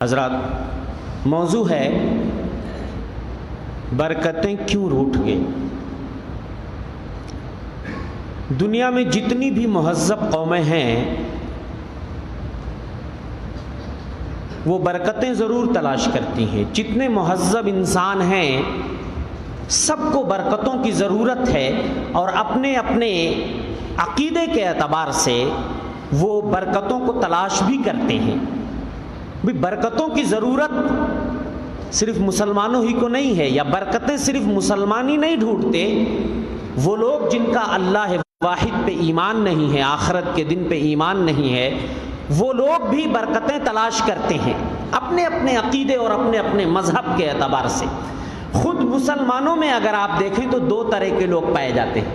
حضرات، موضوع ہے برکتیں کیوں روٹھ گئی۔ دنیا میں جتنی بھی مہذب قومیں ہیں وہ برکتیں ضرور تلاش کرتی ہیں۔ جتنے مہذب انسان ہیں سب کو برکتوں کی ضرورت ہے، اور اپنے اپنے عقیدے کے اعتبار سے وہ برکتوں کو تلاش بھی کرتے ہیں۔ برکتوں کی ضرورت صرف مسلمانوں ہی کو نہیں ہے، یا برکتیں صرف مسلمان ہی نہیں ڈھونڈتے، وہ لوگ جن کا اللہ واحد پہ ایمان نہیں ہے، آخرت کے دن پہ ایمان نہیں ہے، وہ لوگ بھی برکتیں تلاش کرتے ہیں اپنے اپنے عقیدے اور اپنے اپنے مذہب کے اعتبار سے۔ خود مسلمانوں میں اگر آپ دیکھیں تو دو طرح کے لوگ پائے جاتے ہیں۔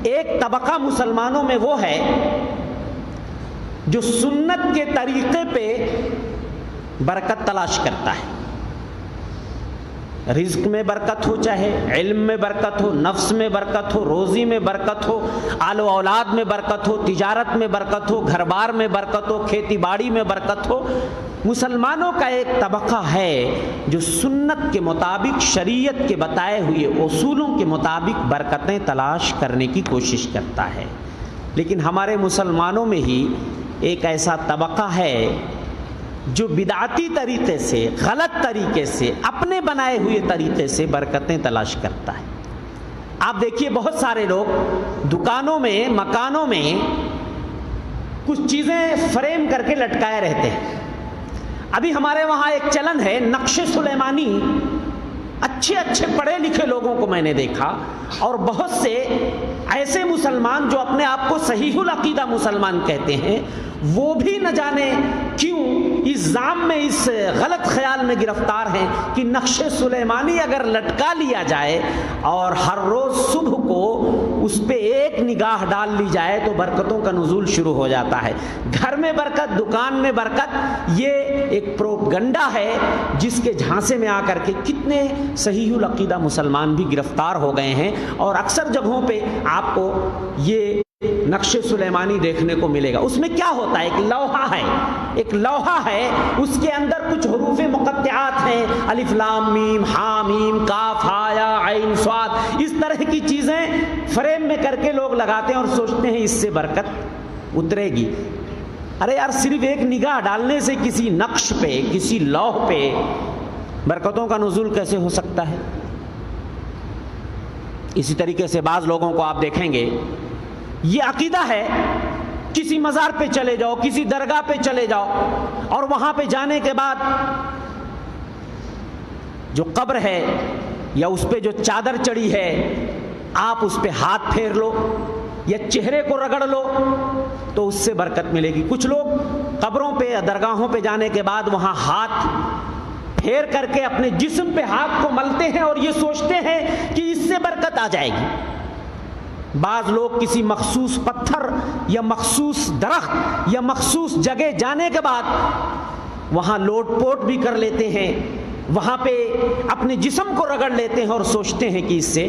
ایک طبقہ مسلمانوں میں وہ ہے جو سنت کے طریقے پہ برکت تلاش کرتا ہے۔ رزق میں برکت ہو، چاہے علم میں برکت ہو، نفس میں برکت ہو، روزی میں برکت ہو، آل و اولاد میں برکت ہو، تجارت میں برکت ہو، گھر بار میں برکت ہو، کھیتی باڑی میں برکت ہو۔ مسلمانوں کا ایک طبقہ ہے جو سنت کے مطابق، شریعت کے بتائے ہوئے اصولوں کے مطابق برکتیں تلاش کرنے کی کوشش کرتا ہے۔ لیکن ہمارے مسلمانوں میں ہی ایک ایسا طبقہ ہے جو بدعتی طریقے سے، غلط طریقے سے، اپنے بنائے ہوئے طریقے سے برکتیں تلاش کرتا ہے۔ آپ دیکھیے بہت سارے لوگ دکانوں میں، مکانوں میں کچھ چیزیں فریم کر کے لٹکائے رہتے ہیں۔ ابھی ہمارے وہاں ایک چلن ہے نقش سلیمانی، اچھے اچھے پڑھے لکھے لوگوں کو میں نے دیکھا، اور بہت سے ایسے مسلمان جو اپنے آپ کو صحیح العقیدہ مسلمان کہتے ہیں، وہ بھی نہ جانے کیوں اس ظام میں، اس غلط خیال میں گرفتار ہیں کہ نقش سلیمانی اگر لٹکا لیا جائے اور ہر روز صبح کو اس پہ ایک نگاہ ڈال لی جائے تو برکتوں کا نزول شروع ہو جاتا ہے۔ گھر میں برکت، دکان میں برکت، یہ ایک پروپگنڈا ہے جس کے جھانسے میں آ کر کے کتنے صحیح العقیدہ مسلمان بھی گرفتار ہو گئے ہیں، اور اکثر جگہوں پہ آپ کو یہ نقش سلیمانی دیکھنے کو ملے گا۔ اس میں کیا ہوتا ہے؟ ایک لوحہ ہے، اس کے اندر کچھ حروف مقطعات ہیں، الف لام میم، ہا میم، کاف ہا یا عین صاد، اس طرح کی چیزیں فریم میں کر کے لوگ لگاتے ہیں اور سوچتے ہیں اس سے برکت اترے گی۔ ارے یار، صرف ایک نگاہ ڈالنے سے کسی نقش پہ، کسی لوح پہ برکتوں کا نزول کیسے ہو سکتا ہے؟ اسی طریقے سے بعض لوگوں کو آپ دیکھیں گے، یہ عقیدہ ہے کسی مزار پہ چلے جاؤ، کسی درگاہ پہ چلے جاؤ، اور وہاں پہ جانے کے بعد جو قبر ہے یا اس پہ جو چادر چڑی ہے، آپ اس پہ ہاتھ پھیر لو یا چہرے کو رگڑ لو تو اس سے برکت ملے گی۔ کچھ لوگ قبروں پہ یا درگاہوں پہ جانے کے بعد وہاں ہاتھ پھیر کر کے اپنے جسم پہ ہاتھ کو ملتے ہیں اور یہ سوچتے ہیں کہ اس سے برکت آ جائے گی۔ بعض لوگ کسی مخصوص پتھر یا مخصوص درخت یا مخصوص جگہ جانے کے بعد وہاں لوٹ پوٹ بھی کر لیتے ہیں، وہاں پہ اپنے جسم کو رگڑ لیتے ہیں اور سوچتے ہیں کہ اس سے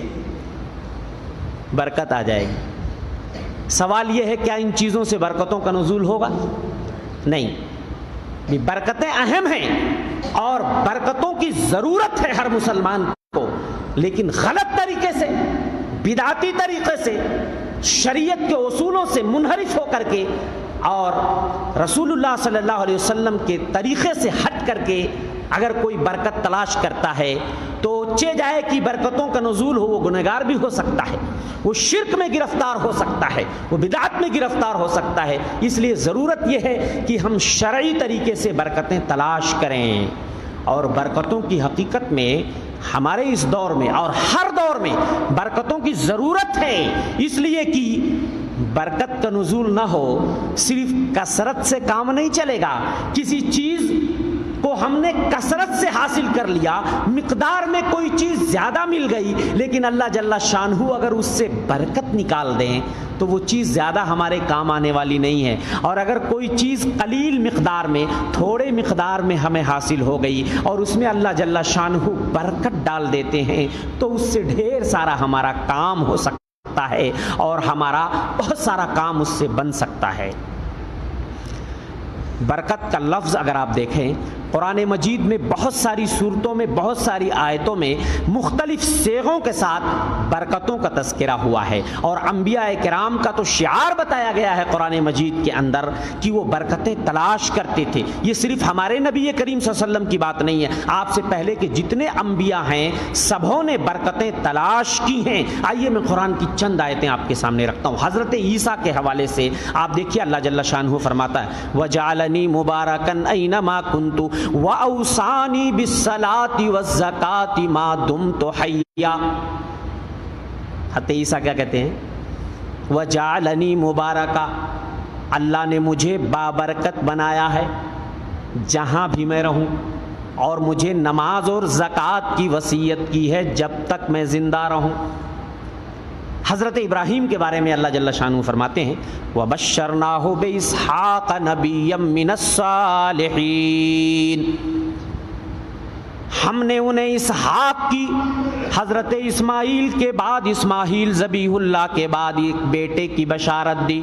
برکت آ جائے گی۔ سوال یہ ہے، کیا ان چیزوں سے برکتوں کا نزول ہوگا؟ نہیں۔ برکتیں اہم ہیں اور برکتوں کی ضرورت ہے ہر مسلمان کو، لیکن غلط طریقے سے، بدعتی طریقے سے، شریعت کے اصولوں سے منحرف ہو کر کے اور رسول اللہ صلی اللہ علیہ وسلم کے طریقے سے ہٹ کر کے اگر کوئی برکت تلاش کرتا ہے تو چے جائے کہ برکتوں کا نزول ہو، وہ گنہگار بھی ہو سکتا ہے، وہ شرک میں گرفتار ہو سکتا ہے، وہ بدعت میں گرفتار ہو سکتا ہے۔ اس لیے ضرورت یہ ہے کہ ہم شرعی طریقے سے برکتیں تلاش کریں، اور برکتوں کی حقیقت میں ہمارے اس دور میں اور ہر دور میں برکتوں کی ضرورت ہے، اس لیے کہ برکت کا نزول نہ ہو، صرف کثرت سے کام نہیں چلے گا۔ کسی چیز کو ہم نے کثرت سے حاصل کر لیا، مقدار میں کوئی چیز زیادہ مل گئی، لیکن اللہ جل شانہ اگر اس سے برکت نکال دیں تو وہ چیز زیادہ ہمارے کام آنے والی نہیں ہے۔ اور اگر کوئی چیز قلیل مقدار میں، تھوڑے مقدار میں ہمیں حاصل ہو گئی اور اس میں اللہ جل شانہ برکت ڈال دیتے ہیں تو اس سے ڈھیر سارا ہمارا کام ہو سکتا ہے اور ہمارا بہت سارا کام اس سے بن سکتا ہے۔ برکت کا لفظ اگر آپ دیکھیں قرآن مجید میں بہت ساری صورتوں میں بہت ساری آیتوں میں مختلف صیغوں کے ساتھ برکتوں کا تذکرہ ہوا ہے، اور انبیاء کرام کا تو شعار بتایا گیا ہے قرآن مجید کے اندر کہ وہ برکتیں تلاش کرتے تھے۔ یہ صرف ہمارے نبی کریم صلی اللہ علیہ وسلم کی بات نہیں ہے، آپ سے پہلے کے جتنے انبیاء ہیں سبھوں نے برکتیں تلاش کی ہیں۔ آئیے میں قرآن کی چند آیتیں آپ کے سامنے رکھتا ہوں۔ حضرت عیسیٰ کے حوالے سے آپ دیکھیے اللہ جل شانہ فرماتا ہے وَجَعَلَنِي مُبَارَكًا أَيْنَمَا كُنتُ وَأَوْصَانِي بِالصَّلَاةِ وَالزَّكَاةِ مَا دُمْتُ حَيًّا۔ حضرت عیسیٰ کیا کہتے ہیں؟ وَجَعَلَنِي مُبَارَكًا، اللہ نے مجھے بابرکت بنایا ہے جہاں بھی میں رہوں، اور مجھے نماز اور زکوٰۃ کی وصیت کی ہے جب تک میں زندہ رہوں۔ حضرت ابراہیم کے بارے میں اللہ جل شانہ فرماتے ہیں وَبَشَّرْنَاهُ بِإِسْحَاقَ نَبِيًّا مِّنَ الصَّالِحِينَ، ہم نے انہیں اسحاق کی، حضرت اسماعیل کے بعد، اسماعیل ذبیح اللہ کے بعد ایک بیٹے کی بشارت دی،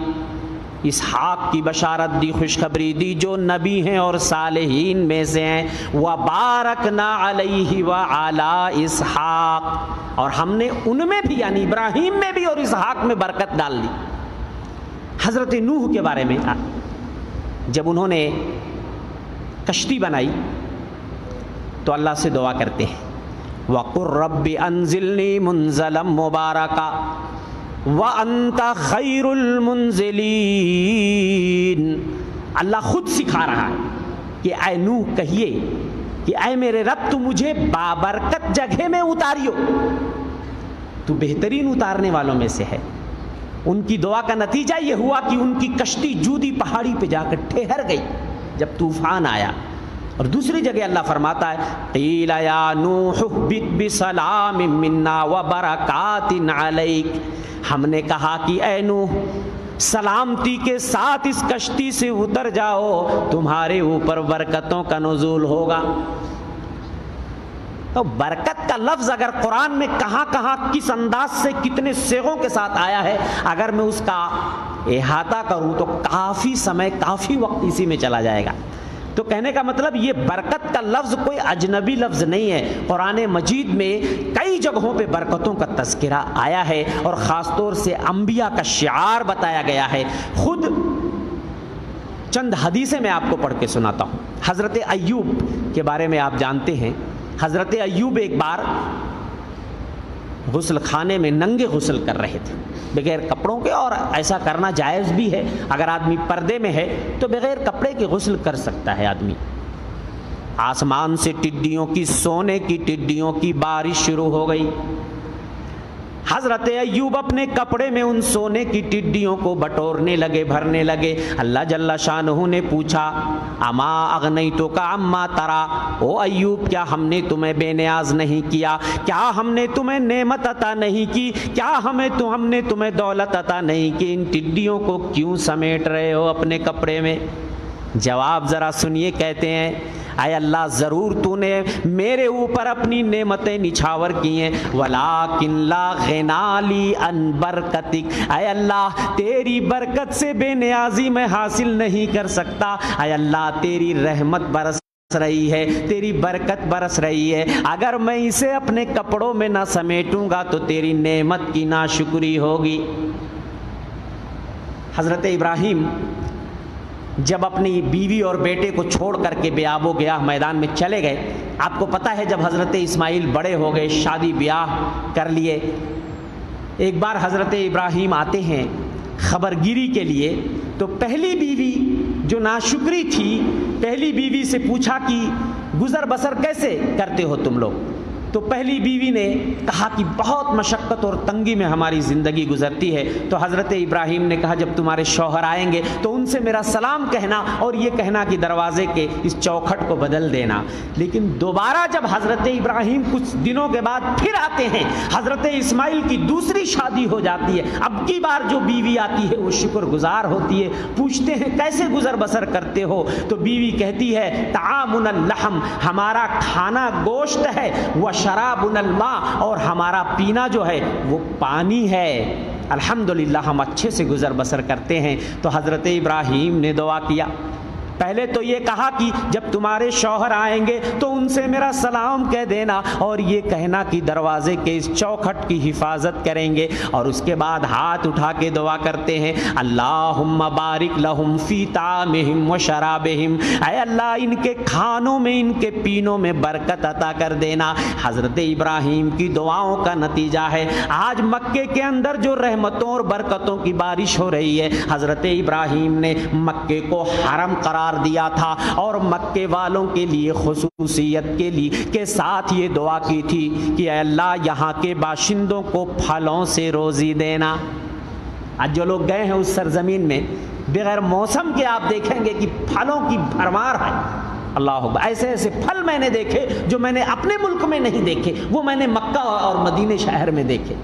اسحاق کی بشارت دی، خوشخبری دی جو نبی ہیں اور صالحین میں سے ہیں۔ وَبَارَكْنَا عَلَيْهِ وَعَلَىٰ اسحاق، اور ہم نے ان میں بھی یعنی ابراہیم میں بھی اور اسحاق میں برکت ڈال دی۔ حضرت نوح کے بارے میں جب انہوں نے کشتی بنائی تو اللہ سے دعا کرتے ہیں وَقُلْ رَبِّ أَنزِلْنِي مُنزَلًا مُبَارَكًا وَأَنْتَ خَيْرُ الْمُنزِلِينَ۔ اللہ خود سکھا رہا ہے کہ اے نوح کہیے کہ اے میرے رب تو مجھے بابرکت جگہ میں اتاریو، تو بہترین اتارنے والوں میں سے ہے۔ ان کی دعا کا نتیجہ یہ ہوا کہ ان کی کشتی جودی پہاڑی پہ جا کر ٹھہر گئی جب طوفان آیا۔ اور دوسری جگہ اللہ فرماتا ہے قیل یا نوح اہبط بسلام منا وبرکات علیک، ہم نے کہا کہ اے نوح سلامتی کے ساتھ اس کشتی سے اتر جاؤ، تمہارے اوپر برکتوں کا نزول ہوگا۔ تو برکت کا لفظ اگر قرآن میں کہاں کہاں کس انداز سے کتنے صیغوں کے ساتھ آیا ہے، اگر میں اس کا احاطہ کروں تو کافی سمے کافی وقت اسی میں چلا جائے گا۔ تو کہنے کا مطلب یہ برکت کا لفظ کوئی اجنبی لفظ نہیں ہے، قرآن مجید میں کئی جگہوں پہ برکتوں کا تذکرہ آیا ہے، اور خاص طور سے انبیاء کا شعار بتایا گیا ہے۔ خود چند حدیثیں میں آپ کو پڑھ کے سناتا ہوں۔ حضرت ایوب کے بارے میں آپ جانتے ہیں، حضرت ایوب ایک بار غسل خانے میں ننگے غسل کر رہے تھے بغیر کپڑوں کے، اور ایسا کرنا جائز بھی ہے، اگر آدمی پردے میں ہے تو بغیر کپڑے کے غسل کر سکتا ہے آدمی۔ آسمان سے ٹڈیوں کی، سونے کی ٹڈیوں کی بارش شروع ہو گئی۔ حضرت ایوب اپنے کپڑے میں ان سونے کی ٹڈیوں کو بٹورنے لگے، بھرنے لگے۔ اللہ جل شانہ نے پوچھا اما اغنیتک عما ترى، او ایوب کیا ہم نے تمہیں بے نیاز نہیں کیا؟ کیا ہم نے تمہیں نعمت عطا نہیں کی؟ کیا ہم نے تمہیں دولت عطا نہیں کی؟ ان ٹڈیوں کو کیوں سمیٹ رہے ہو اپنے کپڑے میں؟ جواب ذرا سنیے، کہتے ہیں اے اللہ ضرور تو نے میرے اوپر اپنی نعمتیں نچھاور کی ہیں، ولیکن لا غنا لی ان برکتک، اے اللہ تیری برکت سے بے نیازی میں حاصل نہیں کر سکتا۔ اے اللہ تیری رحمت برس رہی ہے، تیری برکت برس رہی ہے، اگر میں اسے اپنے کپڑوں میں نہ سمیٹوں گا تو تیری نعمت کی ناشکری ہوگی۔ حضرت ابراہیم جب اپنی بیوی اور بیٹے کو چھوڑ کر کے بے آب و گیاہ میدان میں چلے گئے، آپ کو پتہ ہے جب حضرت اسماعیل بڑے ہو گئے، شادی بیاہ کر لیے، ایک بار حضرت ابراہیم آتے ہیں خبرگیری کے لیے، تو پہلی بیوی جو ناشکری تھی، پہلی بیوی سے پوچھا کہ گزر بسر کیسے کرتے ہو تم لوگ؟ تو پہلی بیوی نے کہا کہ بہت مشقت اور تنگی میں ہماری زندگی گزرتی ہے۔ تو حضرت ابراہیم نے کہا جب تمہارے شوہر آئیں گے تو ان سے میرا سلام کہنا، اور یہ کہنا کہ دروازے کے اس چوکھٹ کو بدل دینا۔ لیکن دوبارہ جب حضرت ابراہیم کچھ دنوں کے بعد پھر آتے ہیں، حضرت اسماعیل کی دوسری شادی ہو جاتی ہے، اب کی بار جو بیوی آتی ہے وہ شکر گزار ہوتی ہے، پوچھتے ہیں کیسے گزر بسر کرتے ہو؟ تو بیوی کہتی ہے طعامنا اللحم، ہمارا کھانا گوشت ہے، شرابنا الماء، اور ہمارا پینا جو ہے وہ پانی ہے، الحمدللہ ہم اچھے سے گزر بسر کرتے ہیں۔ تو حضرت ابراہیم نے دعا کیا پہلے تو یہ کہا کہ جب تمہارے شوہر آئیں گے تو ان سے میرا سلام کہہ دینا، اور یہ کہنا کہ دروازے کے اس چوکھٹ کی حفاظت کریں گے، اور اس کے بعد ہاتھ اٹھا کے دعا کرتے ہیں اللہم بارک لہم فی طعامہم و شرابہم، اے اللہ ان کے کھانوں میں، ان کے پینوں میں برکت عطا کر دینا۔ حضرت ابراہیم کی دعاؤں کا نتیجہ ہے آج مکے کے اندر جو رحمتوں اور برکتوں کی بارش ہو رہی ہے۔ حضرت ابراہیم نے مکے کو حرم قرار دیا تھا، اور مکے والوں کے لیے خصوصیت کے ساتھ یہ دعا کی تھی کہ اے اللہ یہاں کے باشندوں کو پھلوں سے روزی دینا۔ آج جو لوگ گئے ہیں اس سرزمین میں، بغیر موسم کے آپ دیکھیں گے کہ پھلوں کی بھرمار ہے۔ اللہ اکبر، ایسے ایسے پھل میں نے دیکھے جو میں نے اپنے ملک میں نہیں دیکھے، وہ میں نے مکہ اور مدینے شہر میں دیکھے۔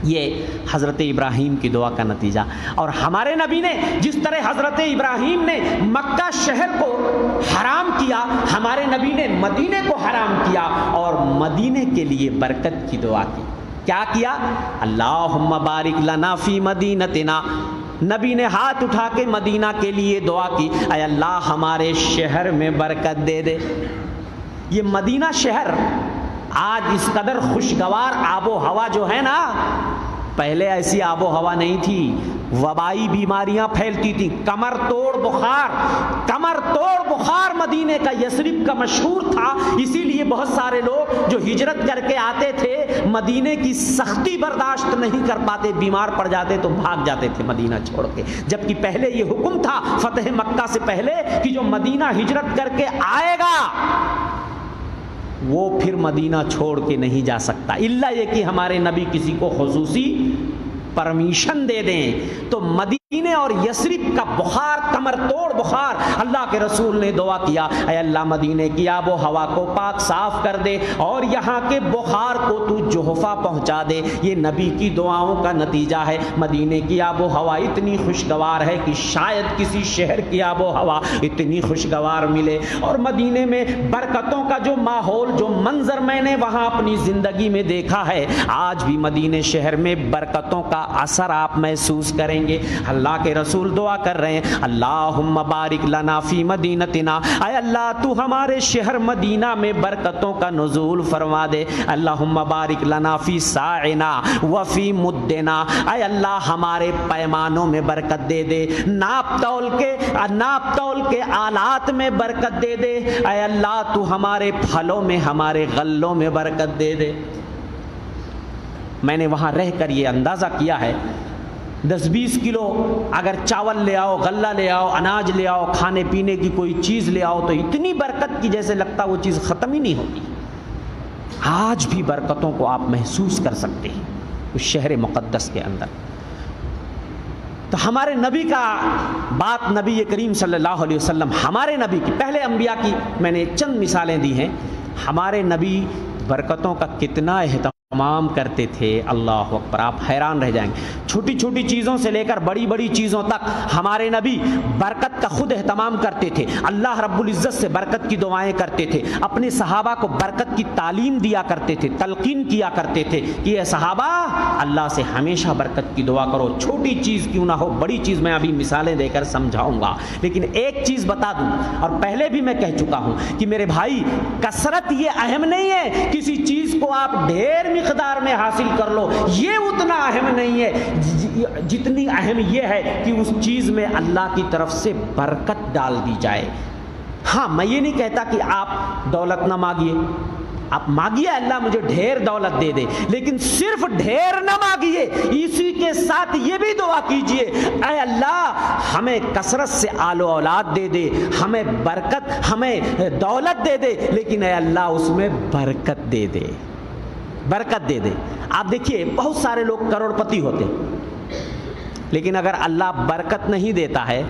یہ حضرت ابراہیم کی دعا کا نتیجہ۔ اور ہمارے نبی نے جس طرح حضرت ابراہیم نے مکہ شہر کو حرام کیا، ہمارے نبی نے مدینے کو حرام کیا اور مدینے کے لیے برکت کی دعا کی۔ کیا کیا؟ اللہم بارک لنا فی مدینتنا، نبی نے ہاتھ اٹھا کے مدینہ کے لیے دعا کی، اے اللہ ہمارے شہر میں برکت دے دے۔ یہ مدینہ شہر آج اس قدر خوشگوار آب و ہوا جو ہے نا، پہلے ایسی آب و ہوا نہیں تھی، وبائی بیماریاں پھیلتی تھیں، کمر توڑ بخار مدینے کا، یثرب کا مشہور تھا۔ اسی لیے بہت سارے لوگ جو ہجرت کر کے آتے تھے مدینے کی سختی برداشت نہیں کر پاتے، بیمار پڑ جاتے تو بھاگ جاتے تھے مدینہ چھوڑ کے، جبکہ پہلے یہ حکم تھا فتح مکہ سے پہلے کہ جو مدینہ ہجرت کر کے آئے گا وہ پھر مدینہ چھوڑ کے نہیں جا سکتا، الا یہ کہ ہمارے نبی کسی کو خصوصی پرمیشن دے دیں۔ تو مدینے اور یثرب کا بخار، کمر توڑ بخار، اللہ کے رسول نے دعا کیا اے اللہ مدینے کی آب و ہوا کو پاک صاف کر دے اور یہاں کے بخار کو تو جوحفہ پہنچا دے۔ یہ نبی کی دعاؤں کا نتیجہ ہے۔ مدینے کی آب و ہوا اتنی خوشگوار ہے کہ شاید کسی شہر کی آب و ہوا اتنی خوشگوار ملے۔ اور مدینے میں برکتوں کا جو ماحول، جو منظر میں نے وہاں اپنی زندگی میں دیکھا ہے، آج بھی مدینے شہر میں برکتوں کا اثر آپ محسوس کریں گے۔ اللہ کے رسول دعا کر رہے ہیں اللہم بارک لنا فی مدینتنا، اے اللہ تو ہمارے شہر مدینہ میں برکتوں کا نزول فرما دے۔ اللہم بارک لنا فی ساعنا وفی مدنا، اے اللہ ہمارے پیمانوں میں برکت دے دے، ناپ تول کے آلات میں برکت دے دے، اے اللہ تو ہمارے پھلوں میں، ہمارے غلوں میں برکت دے دے۔ میں نے وہاں رہ کر یہ اندازہ کیا ہے 10-20 کلو اگر چاول لے آؤ، غلہ لے آؤ، اناج لے آؤ، کھانے پینے کی کوئی چیز لے آؤ تو اتنی برکت کی جیسے لگتا وہ چیز ختم ہی نہیں ہوتی۔ آج بھی برکتوں کو آپ محسوس کر سکتے ہیں اس شہر مقدس کے اندر۔ تو ہمارے نبی کا بات، نبی کریم صلی اللہ علیہ وسلم، ہمارے نبی کی، پہلے انبیاء کی میں نے چند مثالیں دی ہیں، ہمارے نبی برکتوں کا کتنا اہتمام کرتے تھے، اللہ اکبر، آپ حیران رہ جائیں گے۔ چھوٹی چھوٹی چیزوں سے لے کر بڑی بڑی چیزوں تک ہمارے نبی برکت کا خود اہتمام کرتے تھے، اللہ رب العزت سے برکت کی دعائیں کرتے تھے، اپنے صحابہ کو برکت کی تعلیم دیا کرتے تھے، تلقین کیا کرتے تھے کہ اے صحابہ اللہ سے ہمیشہ برکت کی دعا کرو، چھوٹی چیز کیوں نہ ہو، بڑی چیز میں ابھی مثالیں دے کر سمجھاؤں گا، لیکن ایک چیز بتا دوں، اور پہلے بھی میں کہہ چکا ہوں کہ میرے بھائی کثرت یہ اہم نہیں ہے، کسی چیز کو آپ ڈھیر مقدار میں حاصل کر لو، یہ اتنا اہم نہیں ہے جتنی اہم یہ ہے کہ اس چیز میں اللہ کی طرف سے برکت ڈال دی جائے۔ ہاں میں یہ نہیں کہتا کہ آپ دولت نہ مانگیے، آپ مانگیے اللہ مجھے ڈھیر دولت دے دے، لیکن صرف ڈھیر نہ مانگیے، اسی کے ساتھ یہ بھی دعا کیجئے اے اللہ ہمیں کثرت سے آل و اولاد دے دے، ہمیں برکت، ہمیں دولت دے دے، لیکن اے اللہ اس میں برکت دے دے، برکت دے دے۔ آپ دیکھیے بہت سارے لوگ کروڑ پتی ہوتے، لیکن اگر اللہ برکت نہیں دیتا ہے،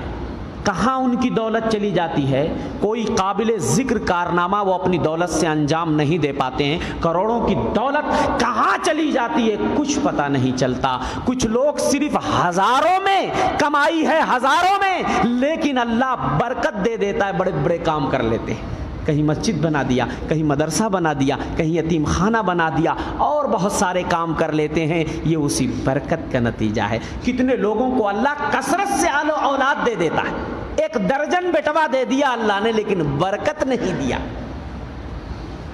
کہاں ان کی دولت چلی جاتی ہے؟ کوئی قابل ذکر کارنامہ وہ اپنی دولت سے انجام نہیں دے پاتے ہیں، کروڑوں کی دولت کہاں چلی جاتی ہے کچھ پتہ نہیں چلتا۔ کچھ لوگ صرف ہزاروں میں کمائی ہے، ہزاروں میں، لیکن اللہ برکت دے دیتا ہے، بڑے بڑے کام کر لیتے ہیں، کہیں مسجد بنا دیا، کہیں مدرسہ بنا دیا، کہیں یتیم خانہ بنا دیا، اور بہت سارے کام کر لیتے ہیں، یہ اسی برکت کا نتیجہ ہے۔ کتنے لوگوں کو اللہ کثرت سے اولاد دے دیتا ہے، ایک درجن بیٹوا دے دیا اللہ نے لیکن برکت نہیں دیا،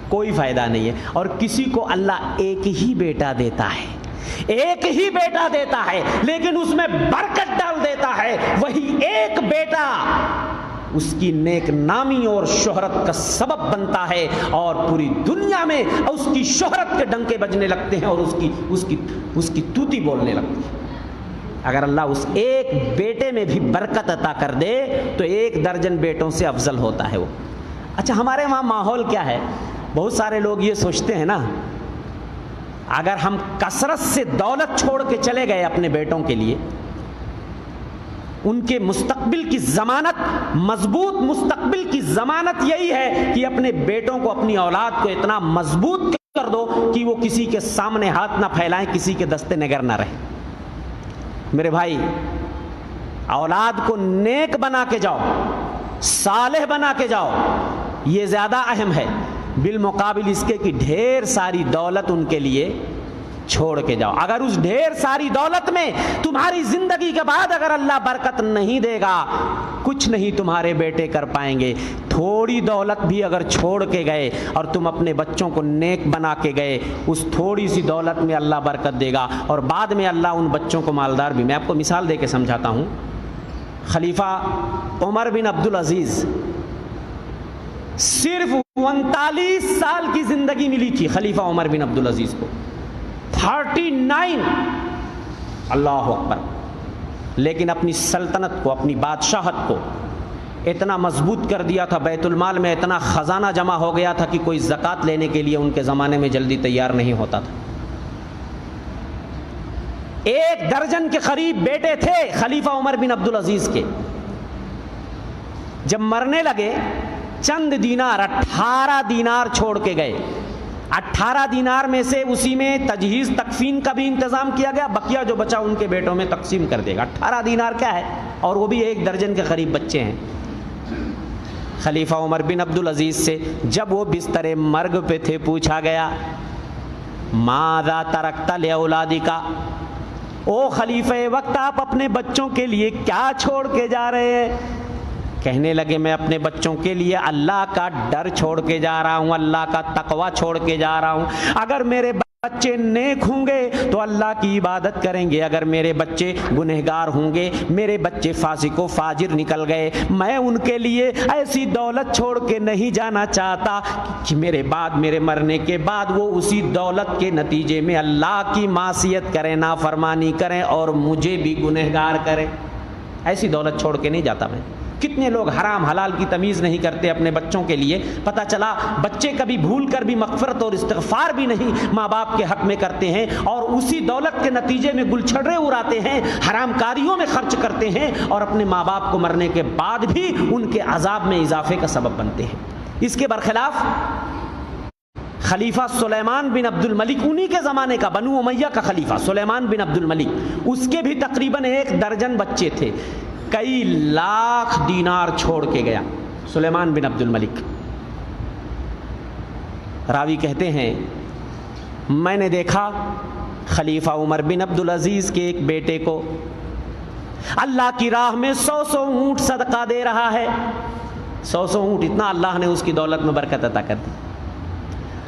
کوئی فائدہ نہیں ہے۔ اور کسی کو اللہ ایک ہی بیٹا دیتا ہے، ایک ہی بیٹا دیتا ہے لیکن اس میں برکت ڈال دیتا ہے، وہی ایک بیٹا اس کی نیک نامی اور شہرت کا سبب بنتا ہے اور پوری دنیا میں اس کی شہرت کے ڈنکے بجنے لگتے ہیں اور اس کی توتی بولنے لگتی ہے۔ اگر اللہ اس ایک بیٹے میں بھی برکت عطا کر دے تو ایک درجن بیٹوں سے افضل ہوتا ہے وہ۔ اچھا ہمارے وہاں ماحول کیا ہے؟ بہت سارے لوگ یہ سوچتے ہیں نا، اگر ہم کثرت سے دولت چھوڑ کے چلے گئے اپنے بیٹوں کے لیے، ان کے مستقبل کی ضمانت، مضبوط مستقبل کی ضمانت یہی ہے کہ اپنے بیٹوں کو، اپنی اولاد کو اتنا مضبوط کر دو کہ وہ کسی کے سامنے ہاتھ نہ پھیلائیں، کسی کے دستے نگر نہ رہے۔ میرے بھائی، اولاد کو نیک بنا کے جاؤ، صالح بنا کے جاؤ، یہ زیادہ اہم ہے بالمقابل اس کے کہ ڈھیر ساری دولت ان کے لیے چھوڑ کے جاؤ۔ اگر اس ڈھیر ساری دولت میں تمہاری زندگی کے بعد اگر اللہ برکت نہیں دے گا، کچھ نہیں تمہارے بیٹے کر پائیں گے۔ تھوڑی دولت بھی اگر چھوڑ کے گئے اور تم اپنے بچوں کو نیک بنا کے گئے، اس تھوڑی سی دولت میں اللہ برکت دے گا اور بعد میں اللہ ان بچوں کو مالدار بھی۔ میں آپ کو مثال دے کے سمجھاتا ہوں۔ خلیفہ عمر بن عبدالعزیز، صرف 39 سال کی زندگی ملی تھی خلیفہ عمر بن عبدالعزیز کو، 39، اللہ اکبر، لیکن اپنی سلطنت کو، اپنی بادشاہت کو اتنا مضبوط کر دیا تھا، بیت المال میں اتنا خزانہ جمع ہو گیا تھا کہ کوئی زکوٰۃ لینے کے لیے ان کے زمانے میں جلدی تیار نہیں ہوتا تھا۔ 1 درجن کے قریب بیٹے تھے خلیفہ عمر بن عبدالعزیز کے۔ جب مرنے لگے چند دینار، 18 دینار چھوڑ کے گئے۔ 18 دینار میں سے اسی میں تجہیز تکفین کا بھی انتظام کیا گیا، بقیہ جو بچا ان کے بیٹوں میں تقسیم کر دے گا۔ 18 دینار کیا ہے؟ اور وہ بھی 1 درجن کے قریب بچے ہیں۔ خلیفہ عمر بن عبدالعزیز سے جب وہ بستر مرگ پہ تھے پوچھا گیا، ماذا ترکت لأولادک، او خلیفہ وقت آپ اپنے بچوں کے لیے کیا چھوڑ کے جا رہے ہیں؟ کہنے لگے میں اپنے بچوں کے لیے اللہ کا ڈر چھوڑ کے جا رہا ہوں، اللہ کا تقوی چھوڑ کے جا رہا ہوں۔ اگر میرے بچے نیک ہوں گے تو اللہ کی عبادت کریں گے، اگر میرے بچے گنہگار ہوں گے، میرے بچے فاسق و فاجر نکل گئے، میں ان کے لیے ایسی دولت چھوڑ کے نہیں جانا چاہتا کہ میرے بعد، میرے مرنے کے بعد وہ اسی دولت کے نتیجے میں اللہ کی معصیت کریں، نافرمانی کریں اور مجھے بھی گنہگار کریں۔ ایسی دولت چھوڑ کے نہیں جاتا میں۔ کتنے لوگ حرام حلال کی تمیز نہیں کرتے اپنے بچوں کے لیے، پتہ چلا بچے کبھی بھول کر بھی مغفرت اور استغفار بھی نہیں ماں باپ کے حق میں کرتے ہیں اور اسی دولت کے نتیجے میں گلچھڑے اڑاتے ہیں، حرام کاریوں میں خرچ کرتے ہیں اور اپنے ماں باپ کو مرنے کے بعد بھی ان کے عذاب میں اضافے کا سبب بنتے ہیں۔ اس کے برخلاف خلیفہ سلیمان بن عبد الملک، انہی کے زمانے کا، بنو امیہ کا خلیفہ سلیمان بن عبد الملک، اس کے بھی تقریباً 1 درجن بچے تھے، کئی لاکھ دینار چھوڑ کے گیا سلیمان بن عبد الملک۔ راوی کہتے ہیں میں نے دیکھا خلیفہ عمر بن عبدالعزیز کے ایک بیٹے کو اللہ کی راہ میں 100 اونٹ صدقہ دے رہا ہے۔ 100 اونٹ، اتنا اللہ نے اس کی دولت میں برکت عطا کر دی۔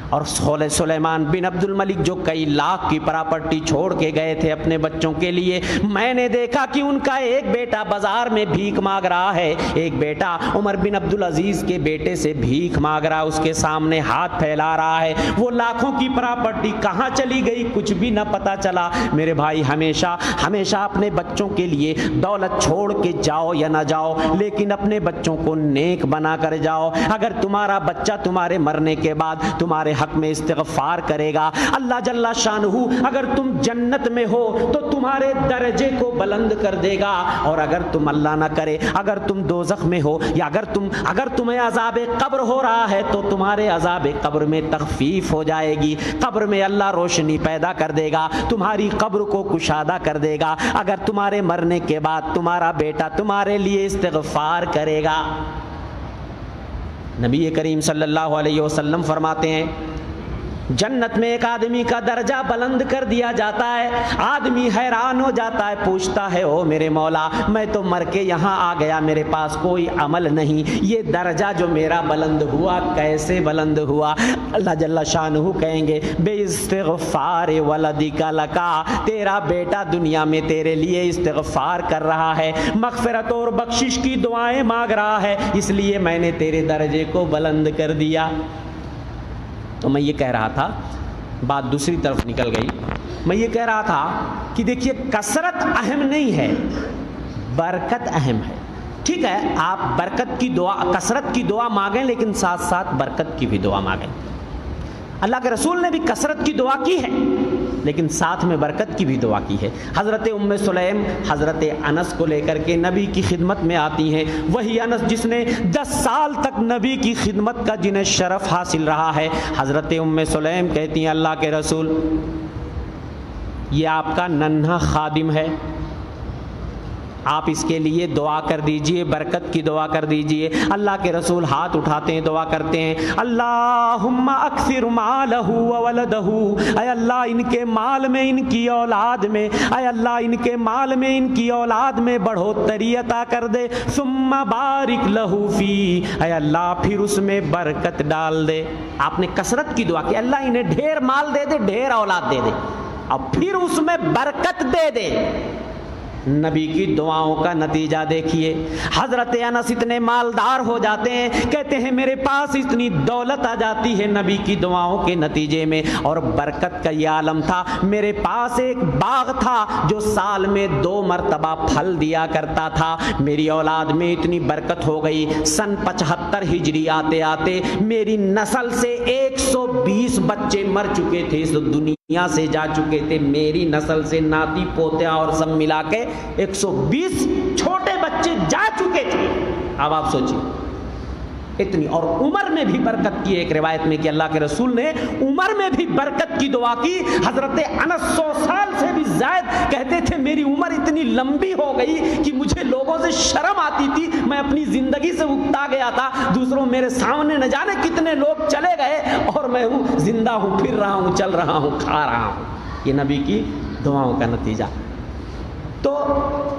اور سلیمان بن عبد الملک جو کئی لاکھ کی پراپرٹی چھوڑ کے گئے تھے اپنے بچوں کے لیے، میں نے دیکھا کہ ان کا ایک بیٹا بازار میں بھیک مانگ رہا ہے، ایک بیٹا عمر بن عبدالعزیز کے بیٹے سے بھیک مانگ رہا، اس کے سامنے ہاتھ پھیلا رہا ہے۔ وہ لاکھوں کی پراپرٹی کہاں چلی گئی کچھ بھی نہ پتا چلا۔ میرے بھائی، ہمیشہ ہمیشہ اپنے بچوں کے لیے دولت چھوڑ کے جاؤ یا نہ جاؤ، لیکن اپنے بچوں کو نیک بنا کر جاؤ۔ اگر تمہارا بچہ تمہارے مرنے کے بعد تمہارے حق میں استغفار کرے گا، اللہ جل شانہ اگر تم جنت میں ہو تو تمہارے درجے کو بلند کر دے گا، اور اگر تم اللہ نہ کرے، اگر تم دوزخ میں ہو یا اگر تمہیں عذاب قبر ہو رہا ہے تو تمہارے عذاب قبر میں تخفیف ہو جائے گی، قبر میں اللہ روشنی پیدا کر دے گا، تمہاری قبر کو کشادہ کر دے گا اگر تمہارے مرنے کے بعد تمہارا بیٹا تمہارے لیے استغفار کرے گا۔ نبی کریم صلی اللہ علیہ وسلم فرماتے ہیں جنت میں ایک آدمی کا درجہ بلند کر دیا جاتا ہے، آدمی حیران ہو جاتا ہے، پوچھتا ہے او میرے مولا میں تو مر کے یہاں آ گیا، میرے پاس کوئی عمل نہیں، یہ درجہ جو میرا بلند ہوا کیسے بلند ہوا؟ اللہ جل شانہ کہیں گے بے استغفار ولدک لکا، تیرا بیٹا دنیا میں تیرے لیے استغفار کر رہا ہے، مغفرت اور بخشش کی دعائیں مانگ رہا ہے، اس لیے میں نے تیرے درجے کو بلند کر دیا۔ تو میں یہ کہہ رہا تھا، بات دوسری طرف نکل گئی، میں یہ کہہ رہا تھا کہ دیکھیے کثرت اہم نہیں ہے، برکت اہم ہے۔ ٹھیک ہے آپ برکت کی دعا، کثرت کی دعا مانگیں، لیکن ساتھ ساتھ برکت کی بھی دعا مانگیں۔ اللہ کے رسول نے بھی کثرت کی دعا کی ہے، لیکن ساتھ میں برکت کی بھی دعا کی ہے۔ حضرت ام سلیم حضرت انس کو لے کر کے نبی کی خدمت میں آتی ہیں، وہی انس جس نے 10 سال تک نبی کی خدمت کا جنہیں شرف حاصل رہا ہے۔ حضرت ام سلیم کہتی ہیں اللہ کے رسول یہ آپ کا ننھا خادم ہے، آپ اس کے لیے دعا کر دیجئے، برکت کی دعا کر دیجئے۔ اللہ کے رسول ہاتھ اٹھاتے ہیں، دعا کرتے ہیں اللہم اکثر مالہ وولدہ، اے اللہ ان کے مال میں، ان کی اولاد میں، اے اللہ ان کے مال میں، ان کی اولاد میں بڑھوتری عطا کر دے، ثم بارک لہ فی، اے اللہ پھر اس میں برکت ڈال دے۔ آپ نے کثرت کی دعا کی، اللہ انہیں ڈھیر مال دے دے، ڈھیر اولاد دے دے، اور پھر اس میں برکت دے دے۔ نبی کی دعاؤں کا نتیجہ دیکھیے، حضرت انس اتنے مالدار ہو جاتے ہیں، کہتے ہیں میرے پاس اتنی دولت آ جاتی ہے نبی کی دعاؤں کے نتیجے میں، اور برکت کا یہ عالم تھا، میرے پاس ایک باغ تھا جو سال میں 2 مرتبہ پھل دیا کرتا تھا، میری اولاد میں اتنی برکت ہو گئی، سن 75 ہجری آتے آتے میری نسل سے 120 بچے مر چکے تھے، اس دنیا سے جا چکے تھے، میری نسل سے ناتی پوتیا اور سب ملا کے 120 چھوٹے بچے جا چکے تھے۔ اب آپ سوچیں اتنی، اور عمر میں بھی برکت کی، ایک روایت میں کہ اللہ کے رسول نے عمر میں بھی برکت کی دعا کی۔ حضرت انس 100 سال سے بھی زائد کہتے تھے میری عمر اتنی لمبی ہو گئی کہ مجھے لوگوں سے شرم آتی تھی، میں اپنی زندگی سے اکتا گیا تھا، دوسروں میرے سامنے نہ جانے کتنے لوگ چلے گئے اور میں ہوں زندہ ہوں، پھر رہا ہوں، چل رہا ہوں، کھا رہا ہوں۔ یہ نبی کی دعاؤں کا نتیجہ۔ تو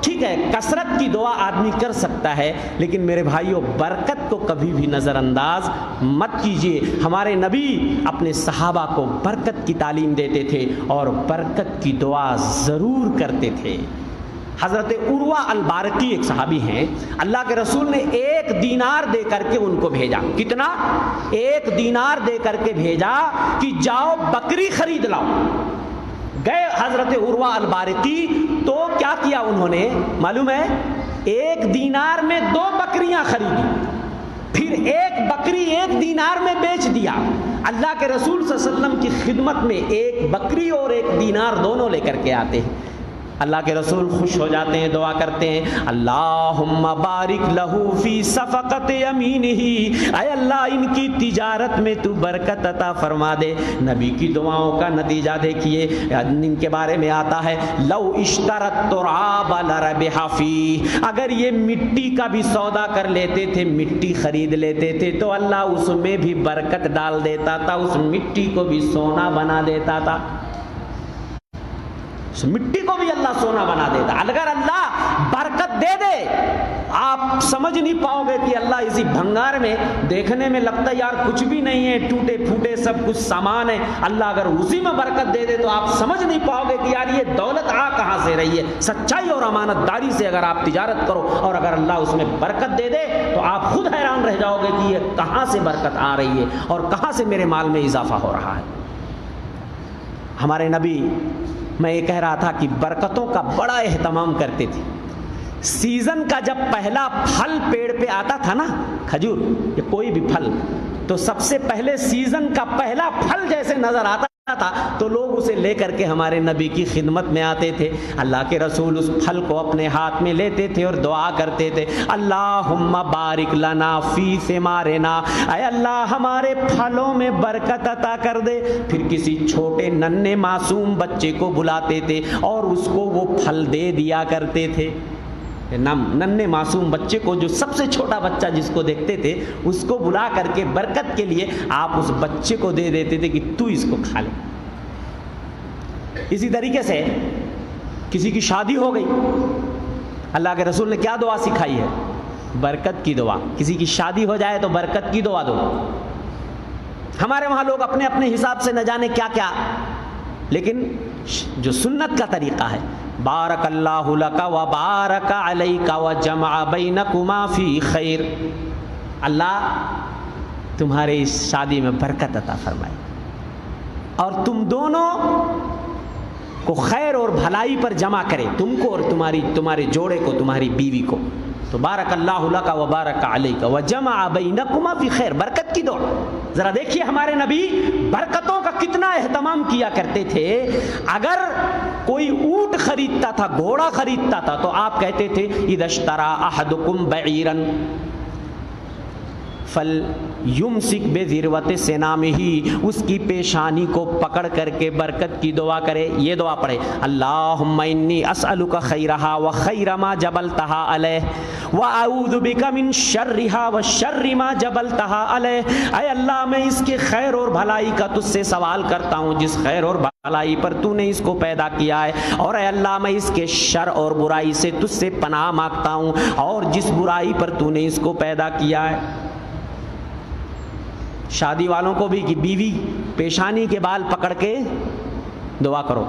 ٹھیک ہے کثرت کی دعا آدمی کر سکتا ہے، لیکن میرے بھائیوں برکت کو کبھی بھی نظر انداز مت کیجیے۔ ہمارے نبی اپنے صحابہ کو برکت کی تعلیم دیتے تھے اور برکت کی دعا ضرور کرتے تھے۔ حضرت عروہ البارقی ایک صحابی ہیں، اللہ کے رسول نے 1 دینار دے کر کے ان کو بھیجا۔ کتنا؟ 1 دینار دے کر کے بھیجا کہ جاؤ بکری خرید لاؤ۔ گئے حضرت عروہ البارقی، تو کیا کیا انہوں نے معلوم ہے؟ 1 دینار میں 2 بکریاں خریدی، پھر 1 بکری 1 دینار میں بیچ دیا۔ اللہ کے رسول صلی اللہ علیہ وسلم کی خدمت میں 1 بکری اور 1 دینار دونوں لے کر کے آتے ہیں۔ اللہ کے رسول خوش ہو جاتے ہیں، دعا کرتے ہیں اللہم بارک لہ فی صفقت یمینہ، اے اللہ ان کی تجارت میں تو برکت عطا فرما دے۔ نبی کی دعاؤں کا نتیجہ دیکھیے، ان کے بارے میں آتا ہے لو اشترت التراب لربح فیہ، اگر یہ مٹی کا بھی سودا کر لیتے تھے، مٹی خرید لیتے تھے تو اللہ اس میں بھی برکت ڈال دیتا تھا، اس مٹی کو بھی سونا بنا دیتا تھا، اس مٹی کو بھی اللہ سونا بنا دیتا۔ اگر اللہ برکت دے دے، آپ سمجھ نہیں پاؤ گے کہ اللہ اسی بھنگار میں دیکھنے میں لگتا ہے یار کچھ بھی نہیں ہے، ٹوٹے پھوٹے سب کچھ سامان ہے، اللہ اگر اسی میں برکت دے دے تو آپ سمجھ نہیں پاؤ گے کہ یار یہ دولت آ کہاں سے رہی ہے۔ سچائی اور امانت داری سے اگر آپ تجارت کرو اور اگر اللہ اس میں برکت دے دے تو آپ خود حیران رہ جاؤ گے کہ یہ کہاں سے برکت آ رہی ہے اور کہاں سے میرے مال میں اضافہ ہو رہا ہے۔ ہمارے نبی، میں یہ کہہ رہا تھا کہ برکتوں کا بڑا اہتمام کرتے تھے۔ سیزن کا جب پہلا پھل پیڑ پہ آتا تھا نا، کھجور یا کوئی بھی پھل، تو سب سے پہلے سیزن کا پہلا پھل جیسے نظر آتا تھا تو لوگ اسے لے کر کے ہمارے نبی کی خدمت میں آتے تھے۔ اللہ کے رسول اس پھل کو اپنے ہاتھ میں لیتے تھے اور دعا کرتے تھے اللہم بارک لنا فی ثمارنا، اے اللہ ہمارے پھلوں میں برکت عطا کر دے۔ پھر کسی چھوٹے ننھے معصوم بچے کو بلاتے تھے اور اس کو وہ پھل دے دیا کرتے تھے۔ ننھے معصوم بچے کو، جو سب سے چھوٹا بچہ جس کو دیکھتے تھے، اس کو بلا کر کے برکت کے لیے آپ اس بچے کو دے دیتے تھے کہ تو اس کو کھا لے۔ اسی طریقے سے کسی کی شادی ہو گئی، اللہ کے رسول نے کیا دعا سکھائی ہے؟ برکت کی دعا۔ کسی کی شادی ہو جائے تو برکت کی دعا دو۔ ہمارے وہاں لوگ اپنے اپنے حساب سے نہ جانے کیا کیا، لیکن جو سنت کا طریقہ ہے، بارک اللہ لک و بارک علیک و جمع بینکما فی خیر، اللہ تمہارے اس شادی میں برکت عطا فرمائے اور تم دونوں کو خیر اور بھلائی پر جمع کرے، تم کو اور تمہارے جوڑے کو، تمہاری بیوی کو۔ تو بارک اللہ لک و بارک علیک و جمع بینکما فی خیر، برکت کی دعا۔ ذرا دیکھیے ہمارے نبی برکتوں کا کتنا اہتمام کیا کرتے تھے۔ اگر کوئی اونٹ خریدتا تھا، گھوڑا خریدتا تھا، تو آپ کہتے تھے اذا اشترى احدکم بعیرا فلیمسک بذروۃ سنامہ، اس کی پیشانی کو پکڑ کر کے برکت کی دعا کرے۔ یہ دعا پڑھے، اللہم انی اسألک خیرہا وخیر ما جبلتہا علیہ واعوذ بک من شرہا وشر ما جبلتہا علیہ۔ اے اللہ، میں اس کے خیر اور بھلائی کا تجھ سے سوال کرتا ہوں جس خیر اور بھلائی پر تو نے اس کو پیدا کیا ہے، اور اے اللہ میں اس کے شر اور برائی سے تجھ سے پناہ مانگتا ہوں، اور جس برائی پر تو نے اس کو پیدا کیا ہے۔ شادی والوں کو بھی کہ بیوی پیشانی کے بال پکڑ کے دعا کرو،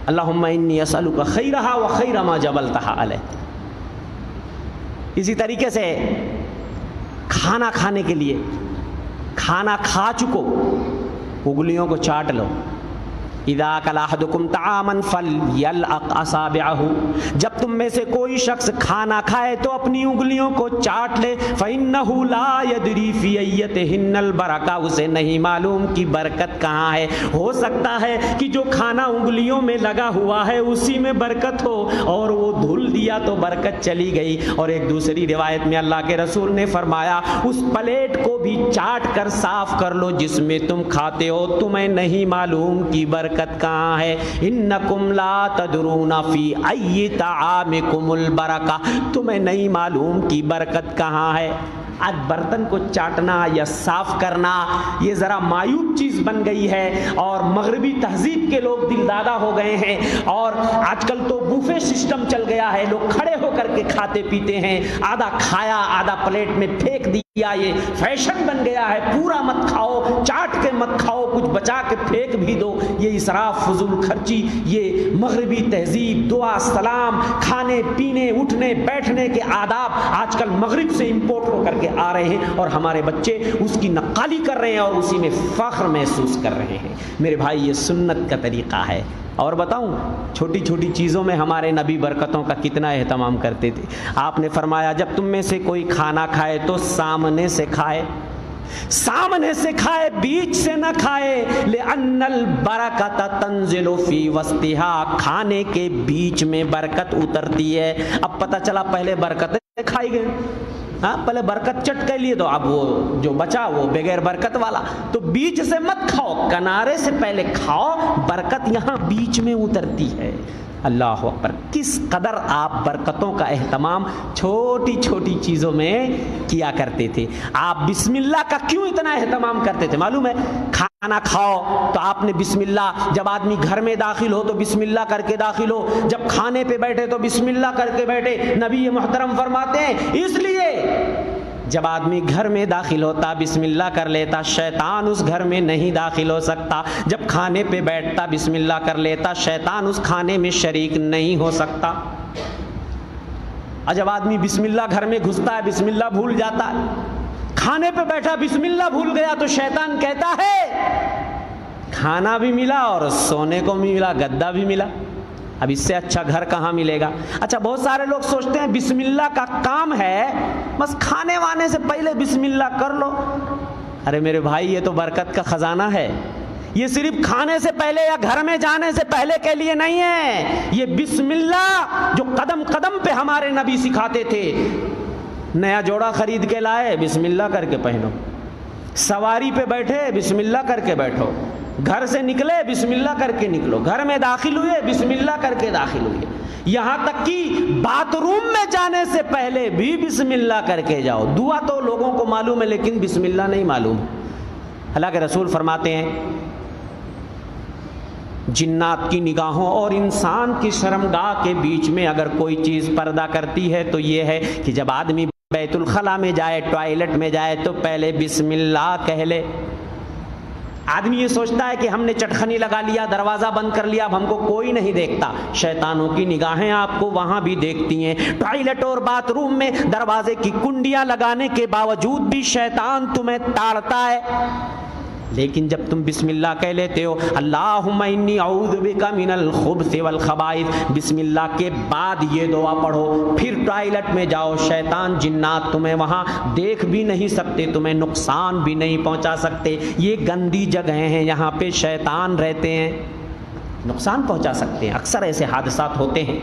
اللہم انی اسألک خیرہا وخیر ما جبلتہا علیہ۔ اسی طریقے سے کھانا کھانے کے لیے، کھانا کھا چکو، انگلیوں کو چاٹ لو۔ اذا اکل احدکم طعاما فلیلعق اصابعہ، جب تم میں سے کوئی شخص کھانا کھائے تو اپنی انگلیوں کو چاٹ لے۔ فإنہ لا یدری فی ایتہن البرکہ، اسے نہیں معلوم کہ برکت کہاں ہے۔ ہو سکتا ہے کہ جو کھانا انگلیوں میں لگا ہوا ہے اسی میں برکت ہو، اور وہ دھل دیا تو برکت چلی گئی۔ اور ایک دوسری روایت میں اللہ کے رسول نے فرمایا اس پلیٹ کو بھی چاٹ کر صاف کر لو جس میں تم کھاتے ہو، تمہیں نہیں معلوم کہ برکت کہاں ہے۔ انکم لا تدرون فی ای طعامکم البرکہ، تمہیں نہیں معلوم کہ برکت کہاں ہے۔ آج برتن کو چاٹنا یا صاف کرنا یہ ذرا معیوب چیز بن گئی ہے، اور مغربی تہذیب کے لوگ دل دادا ہو گئے ہیں، اور آج کل تو بوفے سسٹم چل گیا ہے، لوگ کھڑے ہو کر کے کھاتے پیتے ہیں، آدھا کھایا آدھا پلیٹ میں پھینک دیا، یہ فیشن بن گیا ہے۔ پورا مت کھاؤ، چاٹ کے مت کھاؤ، کچھ بچا کے پھینک بھی دو۔ یہ اسراف، فضول خرچی، یہ مغربی تہذیب، دعا سلام، کھانے پینے اٹھنے بیٹھنے کے آداب آج کل مغرب سے امپورٹ ہو کر کے آ رہے ہیں، اور ہمارے بچے اس کی نقالی کر رہے ہیں اور اسی میں فخر محسوس کر رہے ہیں۔ میرے بھائی، یہ سنت کا طریقہ ہے۔ اور بتاؤں، چھوٹی چھوٹی چیزوں میں ہمارے نبی برکتوں کا کتنا اہتمام کرتے تھے۔ آپ نے فرمایا جب تم میں سے کوئی کھانا کھائے تو سامنے سے کھائے، سامنے سے کھائے، بیچ سے نہ کھائے۔ لأن البرکۃ تنزل فی وسطها، کھانے کے بیچ میں برکت اترتی ہے۔ اب پتہ چلا پہلے برکتیں کھائی گئی، ہاں پہلے برکت چٹ کے لیے، تو اب وہ جو بچا وہ بغیر برکت والا۔ تو بیچ سے مت کھاؤ، کنارے سے پہلے کھاؤ، برکت یہاں بیچ میں اترتی ہے۔ اللہ اکبر، کس قدر آپ برکتوں کا اہتمام چھوٹی چھوٹی چیزوں میں کیا کرتے تھے۔ آپ بسم اللہ کا کیوں اتنا اہتمام کرتے تھے معلوم ہے؟ کھانا کھاؤ تو آپ نے بسم اللہ، جب آدمی گھر میں داخل ہو تو بسم اللہ کر کے داخل ہو، جب کھانے پہ بیٹھے تو بسم اللہ کر کے بیٹھے۔ نبی محترم فرماتے ہیں اس لیے جب آدمی گھر میں داخل ہوتا بسم اللہ کر لیتا، شیطان اس گھر میں نہیں داخل ہو سکتا۔ جب کھانے پہ بیٹھتا بسم اللہ کر لیتا، شیطان اس کھانے میں شریک نہیں ہو سکتا۔ اور جب آدمی بسم اللہ گھر میں گھستا ہے بسم اللہ بھول جاتا ہے، کھانے پہ بیٹھا بسم اللہ بھول گیا تو شیطان کہتا ہے کھانا بھی ملا اور سونے کو بھی ملا، گدا بھی ملا، اب اس سے اچھا گھر کہاں ملے گا۔ اچھا، بہت سارے لوگ سوچتے ہیں بسم اللہ کا کام ہے بس کھانے وانے سے پہلے بسم اللہ کر لو۔ ارے میرے بھائی، یہ تو برکت کا خزانہ ہے۔ یہ صرف کھانے سے پہلے یا گھر میں جانے سے پہلے کے لیے نہیں ہے، یہ بسم اللہ جو قدم قدم پہ ہمارے نبی سکھاتے تھے۔ نیا جوڑا خرید کے لائے بسم اللہ کر کے پہنو، سواری پہ بیٹھے بسم اللہ کر کے بیٹھو، گھر سے نکلے بسم اللہ کر کے نکلو، گھر میں داخل ہوئے بسم اللہ کر کے داخل ہوئے، یہاں تک کہ باتھ روم میں جانے سے پہلے بھی بسم اللہ کر کے جاؤ۔ دعا تو لوگوں کو معلوم ہے لیکن بسم اللہ نہیں معلوم۔ اللہ کے رسول فرماتے ہیں جنات کی نگاہوں اور انسان کی شرمگاہ کے بیچ میں اگر کوئی چیز پردہ کرتی ہے تو یہ ہے کہ جب آدمی بیت الخلا میں جائے، ٹوائلٹ میں جائے تو پہلے بسم اللہ کہہ لے۔ آدمی یہ سوچتا ہے کہ ہم نے چٹخنی لگا لیا، دروازہ بند کر لیا، اب ہم کو کوئی نہیں دیکھتا۔ شیطانوں کی نگاہیں آپ کو وہاں بھی دیکھتی ہیں۔ ٹوائلٹ اور باتھ روم میں دروازے کی کنڈیاں لگانے کے باوجود بھی شیطان تمہیں تاڑتا ہے، لیکن جب تم بسم اللہ کہہ لیتے ہو اللہم انی اعوذ بک من الخبث والخبائث، بسم اللہ کے بعد یہ دعا پڑھو، پھر ٹوائلٹ میں جاؤ، شیطان جنات تمہیں وہاں دیکھ بھی نہیں سکتے، تمہیں نقصان بھی نہیں پہنچا سکتے۔ یہ گندی جگہیں ہیں، یہاں پہ شیطان رہتے ہیں، نقصان پہنچا سکتے ہیں۔ اکثر ایسے حادثات ہوتے ہیں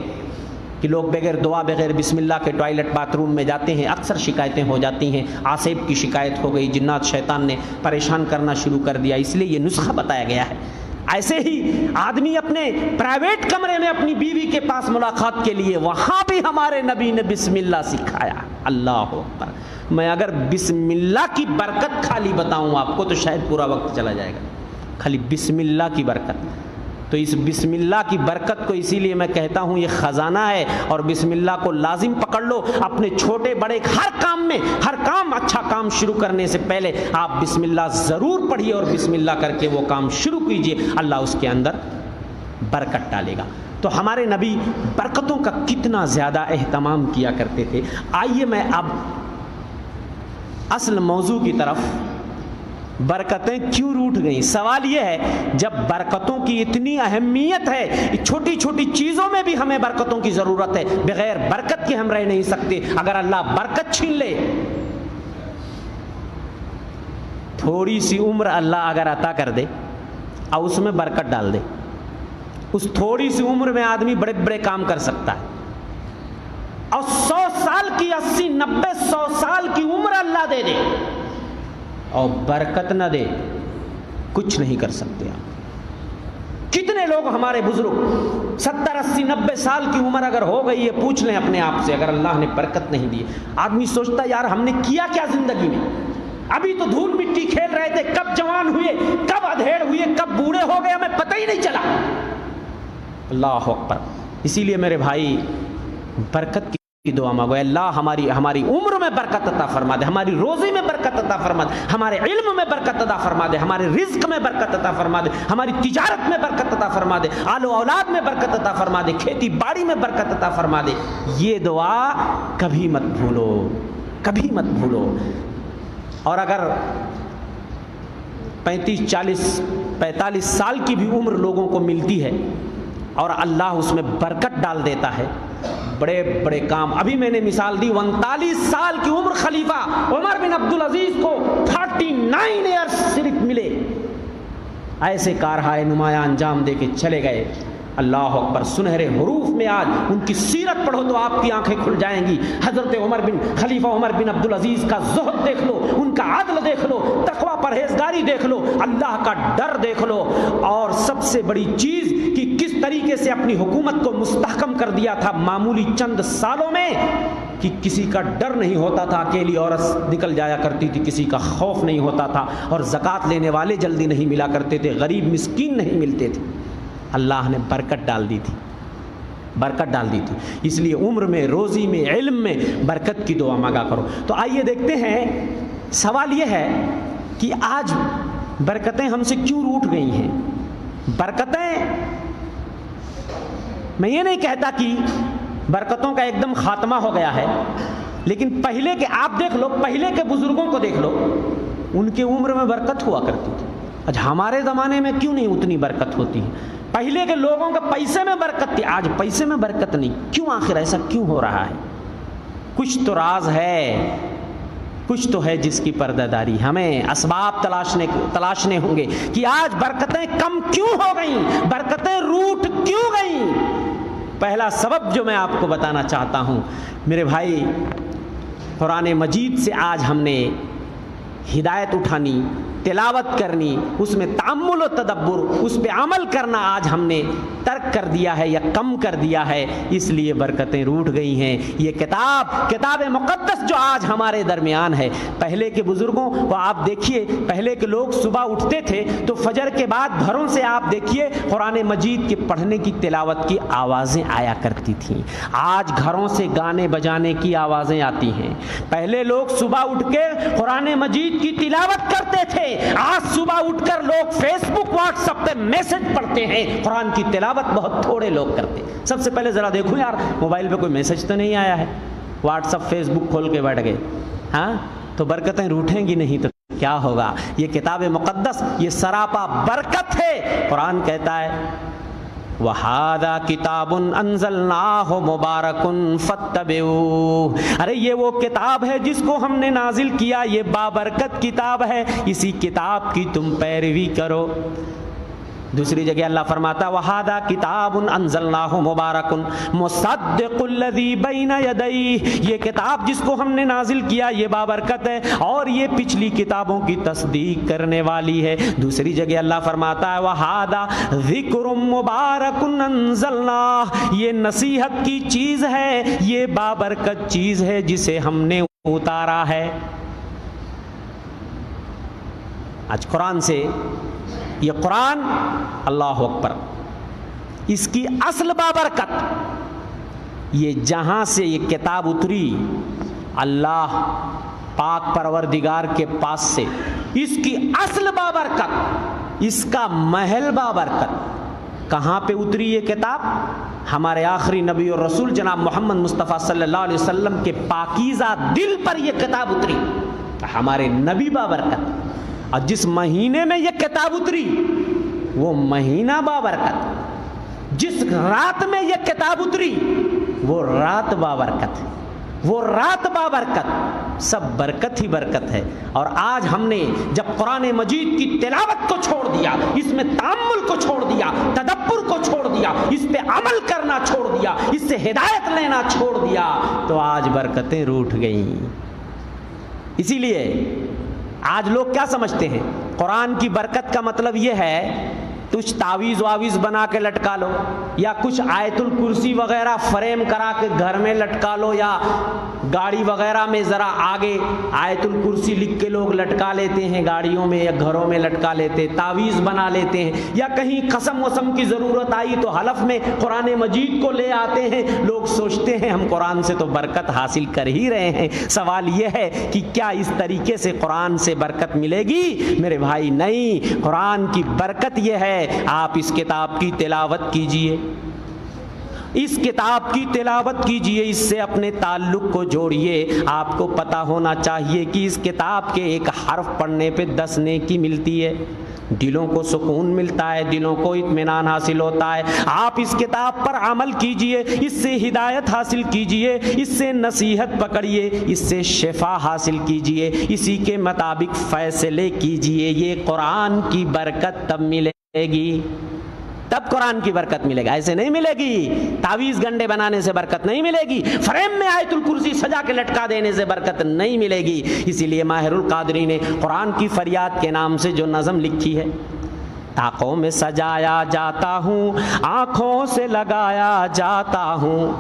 کہ لوگ بغیر دعا بغیر بسم اللہ کے ٹوائلٹ باتھ روم میں جاتے ہیں، اکثر شکایتیں ہو جاتی ہیں۔ آصیب کی شکایت ہو گئی، جنات شیطان نے پریشان کرنا شروع کر دیا، اس لیے یہ نسخہ بتایا گیا ہے۔ ایسے ہی آدمی اپنے پرائیویٹ کمرے میں اپنی بیوی کے پاس ملاقات کے لیے، وہاں بھی ہمارے نبی نے بسم اللہ سکھایا۔ اللہ اکبر! میں اگر بسم اللہ کی برکت خالی بتاؤں آپ کو تو شاید پورا وقت چلا جائے گا، خالی بسم اللہ کی برکت۔ تو اس بسم اللہ کی برکت کو اسی لیے میں کہتا ہوں یہ خزانہ ہے، اور بسم اللہ کو لازم پکڑ لو اپنے چھوٹے بڑے ہر کام میں۔ ہر کام، اچھا کام شروع کرنے سے پہلے آپ بسم اللہ ضرور پڑھیے اور بسم اللہ کر کے وہ کام شروع کیجئے، اللہ اس کے اندر برکت ڈالے گا۔ تو ہمارے نبی برکتوں کا کتنا زیادہ اہتمام کیا کرتے تھے۔ آئیے میں اب اصل موضوع کی طرف، برکتیں کیوں روٹ گئیں۔ سوال یہ ہے جب برکتوں کی اتنی اہمیت ہے، چھوٹی چھوٹی چیزوں میں بھی ہمیں برکتوں کی ضرورت ہے، بغیر برکت کے ہم رہ نہیں سکتے۔ اگر اللہ برکت چھین لے، تھوڑی سی عمر اللہ اگر عطا کر دے اور اس میں برکت ڈال دے، اس تھوڑی سی عمر میں آدمی بڑے بڑے کام کر سکتا ہے، اور 100 سال کی 80 90 100 سال کی عمر اللہ دے دے اور برکت نہ دے، کچھ نہیں کر سکتے آپ۔ کتنے لوگ ہمارے بزرگ 70 80 90 سال کی عمر اگر ہو گئی ہے، پوچھ لیں اپنے آپ سے، اگر اللہ نے برکت نہیں دی، آدمی سوچتا ہے یار ہم نے کیا کیا زندگی میں؟ ابھی تو دھول مٹی کھیل رہے تھے، کب جوان ہوئے، کب ادھیڑ ہوئے، کب بوڑھے ہو گئے، ہمیں پتہ ہی نہیں چلا۔ اللہ اکبر! اسی لیے میرے بھائی برکت کی دعا مانگو، اللہ ہماری عمر میں برکت عطا فرما دے، ہماری روزی میں برکت عطا فرما دے، ہمارے علم میں برکت عطا فرما دے، ہمارے رزق میں برکت عطا فرما دے، ہماری تجارت میں برکت عطا فرما دے، آل و اولاد میں برکت عطا فرما دے، کھیتی باڑی میں برکت عطا فرما دے۔ یہ دعا کبھی مت بھولو، کبھی مت بھولو۔ اور اگر 35 40 45 سال کی بھی عمر لوگوں کو ملتی ہے اور اللہ اس میں برکت ڈال دیتا ہے، بڑے بڑے کام۔ ابھی میں نے مثال دی، 39 سال کی عمر خلیفہ عمر بن عبدالعزیز کو 39 ایئرز صرف ملے، ایسے کارہائے نمایاں انجام دے کے چلے گئے۔ اللہ اکبر! سنہرے حروف میں آج ان کی سیرت پڑھو تو آپ کی آنکھیں کھل جائیں گی۔ حضرت خلیفہ عمر بن عبدالعزیز کا زہد دیکھ لو، ان کا عدل دیکھ لو، تقوی پرہیزگاری دیکھ لو، اللہ کا ڈر دیکھ لو، اور سب سے بڑی چیز کہ کس طریقے سے اپنی حکومت کو مستحکم کر دیا تھا معمولی چند سالوں میں، کہ کسی کا ڈر نہیں ہوتا تھا، اکیلی عورت نکل جایا کرتی تھی، کسی کا خوف نہیں ہوتا تھا، اور زکوٰۃ لینے والے جلدی نہیں ملا کرتے تھے، غریب مسکین نہیں ملتے تھے۔ اللہ نے برکت ڈال دی تھی، برکت ڈال دی تھی۔ اس لیے عمر میں، روزی میں، علم میں برکت کی دعا مانگا کرو۔ تو آئیے دیکھتے ہیں، سوال یہ ہے کہ آج برکتیں ہم سے کیوں روٹ گئی ہیں۔ برکتیں، میں یہ نہیں کہتا کہ برکتوں کا ایک دم خاتمہ ہو گیا ہے، لیکن پہلے کے آپ دیکھ لو، پہلے کے بزرگوں کو دیکھ لو، ان کے عمر میں برکت ہوا کرتی تھی۔ آج ہمارے زمانے میں کیوں نہیں اتنی برکت ہوتی ہے؟ پہلے کے لوگوں کے پیسے میں برکت تھی، آج پیسے میں برکت نہیں، کیوں؟ آخر ایسا کیوں ہو رہا ہے؟ کچھ تو راز ہے، کچھ تو ہے جس کی پردہ داری ہمیں اسباب تلاشنے ہوں گے کہ آج برکتیں کم کیوں ہو گئیں، برکتیں روٹ کیوں گئیں۔ پہلا سبب جو میں آپ کو بتانا چاہتا ہوں میرے بھائی، قرآن مجید سے آج ہم نے ہدایت اٹھانی، تلاوت کرنی، اس میں تأمل و تدبر، اس پہ عمل کرنا آج ہم نے ترک کر دیا ہے یا کم کر دیا ہے، اس لیے برکتیں روٹھ گئی ہیں۔ یہ کتاب مقدس جو آج ہمارے درمیان ہے، پہلے کے بزرگوں کو آپ دیکھیے، پہلے کے لوگ صبح اٹھتے تھے تو فجر کے بعد گھروں سے آپ دیکھیے قرآن مجید کے پڑھنے کی تلاوت کی آوازیں آیا کرتی تھیں۔ آج گھروں سے گانے بجانے کی آوازیں آتی ہیں۔ پہلے لوگ صبح اٹھ کے قرآن مجید کی تلاوت کرتے تھے، آج صبح اٹھ کر لوگ فیس بک واٹس ایپ پہ میسج پڑھتے ہیں، قرآن کی تلاوت بہت تھوڑے لوگ کرتے۔ سب سے پہلے ذرا دیکھو یار موبائل پہ کوئی میسج تو نہیں آیا ہے، واٹس ایپ فیس بک کھول کے بیٹھ گئے، ہاں تو برکتیں روٹھیں گی نہیں تو کیا ہوگا؟ یہ کتاب مقدس یہ سراپا برکت ہے۔ قرآن کہتا ہے وَهَذَا كِتَابٌ أَنزَلْنَاهُ مُبَارَكٌ فَاتَّبِعُوهُ، ارے یہ وہ کتاب ہے جس کو ہم نے نازل کیا، یہ بابرکت کتاب ہے، اسی کتاب کی تم پیروی کرو۔ دوسری جگہ اللہ فرماتا وَهَذَا كِتَابٌ أَنزَلْنَاهُ مُبَارَكٌ مُصَدِّقُ الَّذِي بَيْنَ يَدَيْهِ، یہ کتاب جس کو ہم نے نازل کیا یہ بابرکت ہے اور یہ پچھلی کتابوں کی تصدیق کرنے والی ہے۔ دوسری جگہ اللہ فرماتا ہے وَهَذَا ذِكْرٌ مُبَارَكٌ أَنزَلْنَاهُ، یہ نصیحت کی چیز ہے، یہ بابرکت چیز ہے جسے ہم نے اتارا ہے۔ آج قرآن سے یہ قرآن اللہ اکبر، اس کی اصل بابرکت، یہ جہاں سے یہ کتاب اتری اللہ پاک پروردگار کے پاس سے، اس کی اصل بابرکت، اس کا محل بابرکت کہاں پہ اتری یہ کتاب؟ ہمارے آخری نبی اور رسول جناب محمد مصطفیٰ صلی اللہ علیہ وسلم کے پاکیزہ دل پر یہ کتاب اتری، ہمارے نبی بابرکت۔ اور جس مہینے میں یہ کتاب اتری وہ مہینہ بابرکت، جس رات میں یہ کتاب اتری وہ رات بابرکت، وہ رات بابرکت، سب برکت ہی برکت ہے۔ اور آج ہم نے جب قرآن مجید کی تلاوت کو چھوڑ دیا، اس میں تأمل کو چھوڑ دیا، تدبر کو چھوڑ دیا، اس پہ عمل کرنا چھوڑ دیا، اس سے ہدایت لینا چھوڑ دیا، تو آج برکتیں روٹھ گئیں۔ اسی لیے آج لوگ کیا سمجھتے ہیں؟ قرآن کی برکت کا مطلب یہ ہے کچھ تعویذ واویز بنا کے لٹکا لو، یا کچھ آیت الکرسی وغیرہ فریم کرا کے گھر میں لٹکا لو، یا گاڑی وغیرہ میں ذرا آگے آیت الکرسی لکھ کے لوگ لٹکا لیتے ہیں، گاڑیوں میں یا گھروں میں لٹکا لیتے، تعویذ بنا لیتے ہیں، یا کہیں قسم وسم کی ضرورت آئی تو حلف میں قرآن مجید کو لے آتے ہیں۔ لوگ سوچتے ہیں ہم قرآن سے تو برکت حاصل کر ہی رہے ہیں۔ سوال یہ ہے کہ کیا اس طریقے سے قرآن سے برکت ملے گی؟ میرے بھائی نہیں، قرآن کی برکت یہ ہے آپ اس کتاب کی تلاوت کیجئے، اس کتاب کی تلاوت کیجئے، اس سے اپنے تعلق کو جوڑیے۔ آپ کو پتہ ہونا چاہیے کہ اس کتاب کے ایک حرف پڑھنے پہ 10 نیکی ملتی ہے، دلوں کو سکون ملتا ہے، دلوں کو اطمینان حاصل ہوتا ہے۔ آپ اس کتاب پر عمل کیجئے، اس سے ہدایت حاصل کیجئے، اس سے نصیحت پکڑیے، اس سے شفا حاصل کیجئے، اسی کے مطابق فیصلے کیجئے۔ یہ قرآن کی برکت تب ملے گی، تب قرآن کی برکت ملے گا، ایسے نہیں ملے گی۔ تعویذ گنڈے بنانے سے برکت نہیں ملے گی، فریم میں آیت الکرسی سجا کے لٹکا دینے سے برکت نہیں ملے گی۔ اسی لیے ماہر القادری نے قرآن کی فریاد کے نام سے جو نظم لکھی ہے، طاقوں میں سجایا جاتا ہوں، آنکھوں سے لگایا جاتا ہوں،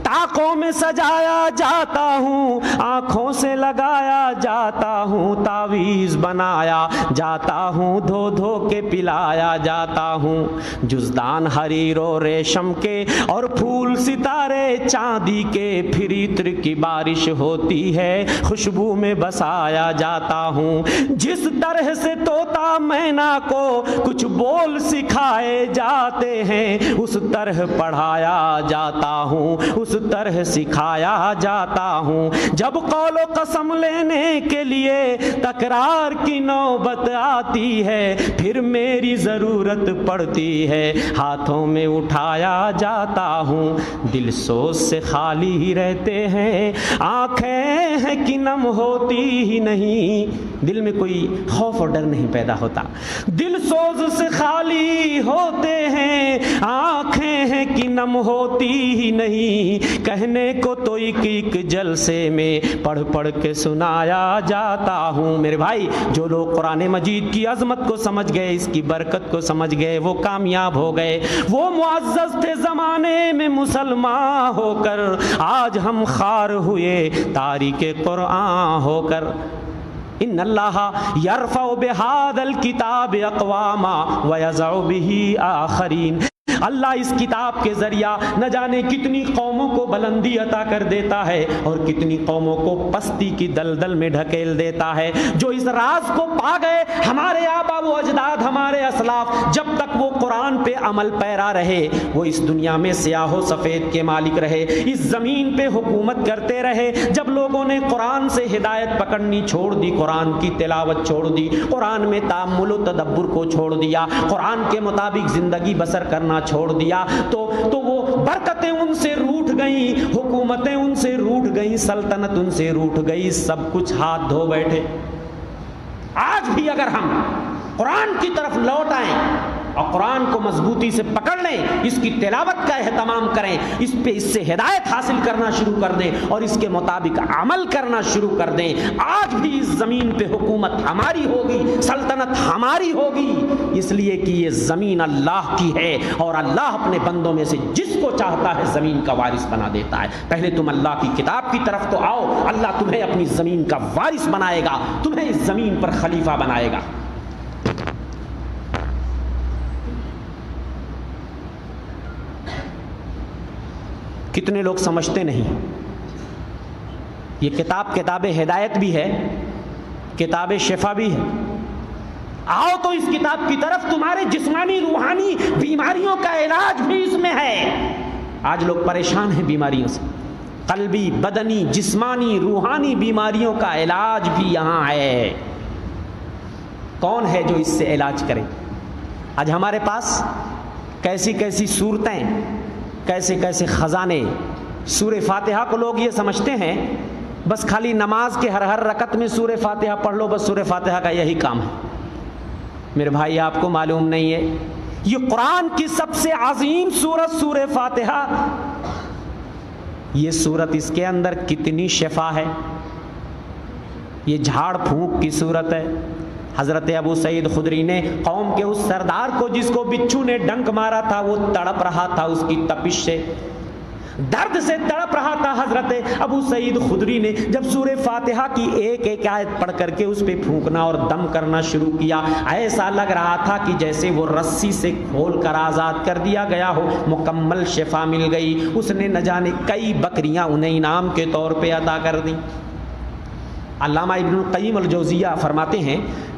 طاقوں میں سجایا جاتا ہوں، آنکھوں سے لگایا جاتا ہوں، تعویذ بنایا جاتا ہوں، دھو دھو کے پلایا جاتا ہوں، جزدان حریر و ریشم کے اور پھول ستارے چاندی کے، پھر عطر کی بارش ہوتی ہے، خوشبو میں بسایا جاتا ہوں، جس طرح سے طوطا مینا کو کچھ بول سکھائے جاتے ہیں، اس طرح پڑھایا جاتا ہوں، اس طرح سکھایا جاتا ہوں، جب قول و قسم لینے کے لیے تکرار کی نوبت آتی ہے، پھر میری ضرورت پڑتی ہے، ہاتھوں میں اٹھایا جاتا ہوں، دل سوز سے خالی ہی رہتے ہیں، آنکھیں ہیں کہ نم ہوتی ہی نہیں، دل میں کوئی خوف اور ڈر نہیں پیدا ہوتا، دل سوز سے خالی ہوتے ہیں، آنکھیں ہیں کہ نم ہوتی ہی نہیں، کہنے کو تو ایک ایک جلسے میں پڑھ پڑھ کے سنایا جاتا ہوں۔ میرے بھائی، جو لوگ قرآن مجید کی عظمت کو سمجھ گئے، اس کی برکت کو سمجھ گئے، وہ کامیاب ہو گئے۔ وہ معزز تھے زمانے میں مسلمان ہو کر، آج ہم خوار ہوئے تاریک قرآن ہو کر۔ ان اللہ یرفع بہذا الکتاب اقواما ویضع بہ آخرین۔ اللہ اس کتاب کے ذریعہ نہ جانے کتنی قوموں کو بلندی عطا کر دیتا ہے اور کتنی قوموں کو پستی کی دلدل میں ڈھکیل دیتا ہے۔ جو اس راز کو پا گئے، ہمارے آبا و اجداد، ہمارے اسلاف، جب تک وہ قرآن پہ عمل پیرا رہے، وہ اس دنیا میں سیاہ و سفید کے مالک رہے، اس زمین پہ حکومت کرتے رہے۔ جب لوگوں نے قرآن سے ہدایت پکڑنی چھوڑ دی، قرآن کی تلاوت چھوڑ دی، قرآن میں تأمل و تدبر کو چھوڑ دیا، قرآن کے مطابق زندگی بسر کرنا چھوڑ دیا، تو وہ برکتیں ان سے روٹھ گئیں، حکومتیں ان سے روٹھ گئیں، سلطنت ان سے روٹھ گئی، سب کچھ ہاتھ دھو بیٹھے۔ آج بھی اگر ہم قرآن کی طرف لوٹ آئیں اور قرآن کو مضبوطی سے پکڑ لیں، اس کی تلاوت کا اہتمام کریں، اس سے ہدایت حاصل کرنا شروع کر دیں اور اس کے مطابق عمل کرنا شروع کر دیں، آج بھی اس زمین پہ حکومت ہماری ہوگی، سلطنت ہماری ہوگی، اس لیے کہ یہ زمین اللہ کی ہے اور اللہ اپنے بندوں میں سے جس کو چاہتا ہے زمین کا وارث بنا دیتا ہے۔ پہلے تم اللہ کی کتاب کی طرف تو آؤ، اللہ تمہیں اپنی زمین کا وارث بنائے گا، تمہیں اس زمین پر خلیفہ بنائے گا۔ کتنے لوگ سمجھتے نہیں، یہ کتاب ہدایت بھی ہے، کتاب شفا بھی ہے۔ آؤ تو اس کتاب کی طرف، تمہارے جسمانی روحانی بیماریوں کا علاج بھی اس میں ہے۔ آج لوگ پریشان ہیں بیماریوں سے، قلبی، بدنی، جسمانی، روحانی بیماریوں کا علاج بھی یہاں ہے۔ کون ہے جو اس سے علاج کرے؟ آج ہمارے پاس کیسی کیسی صورتیں، کیسے کیسے خزانے۔ سورہ فاتحہ کو لوگ یہ سمجھتے ہیں بس خالی نماز کے ہر رکعت میں سورہ فاتحہ پڑھ لو، بس سورہ فاتحہ کا یہی کام ہے۔ میرے بھائی، آپ کو معلوم نہیں ہے یہ قرآن کی سب سے عظیم سورت سورہ فاتحہ، یہ سورت، اس کے اندر کتنی شفا ہے۔ یہ جھاڑ پھونک کی سورت ہے۔ حضرت ابو سعید خدری نے قوم کے اس سردار کو جس کو بچھو نے ڈنک مارا تھا، وہ تڑپ رہا تھا اس کی تپش سے، درد سے تڑپ رہا تھا، حضرت ابو سعید خدری نے جب سورہ فاتحہ کی ایک ایک آیت پڑھ کر کے اس پہ پھونکنا اور دم کرنا شروع کیا، ایسا لگ رہا تھا کہ جیسے وہ رسی سے کھول کر آزاد کر دیا گیا ہو، مکمل شفا مل گئی۔ اس نے نہ جانے کئی بکریاں انہیں انعام کے طور پہ عطا کر دیں۔ علامہ ابن القیم الجوزیہ فرماتے ہیں،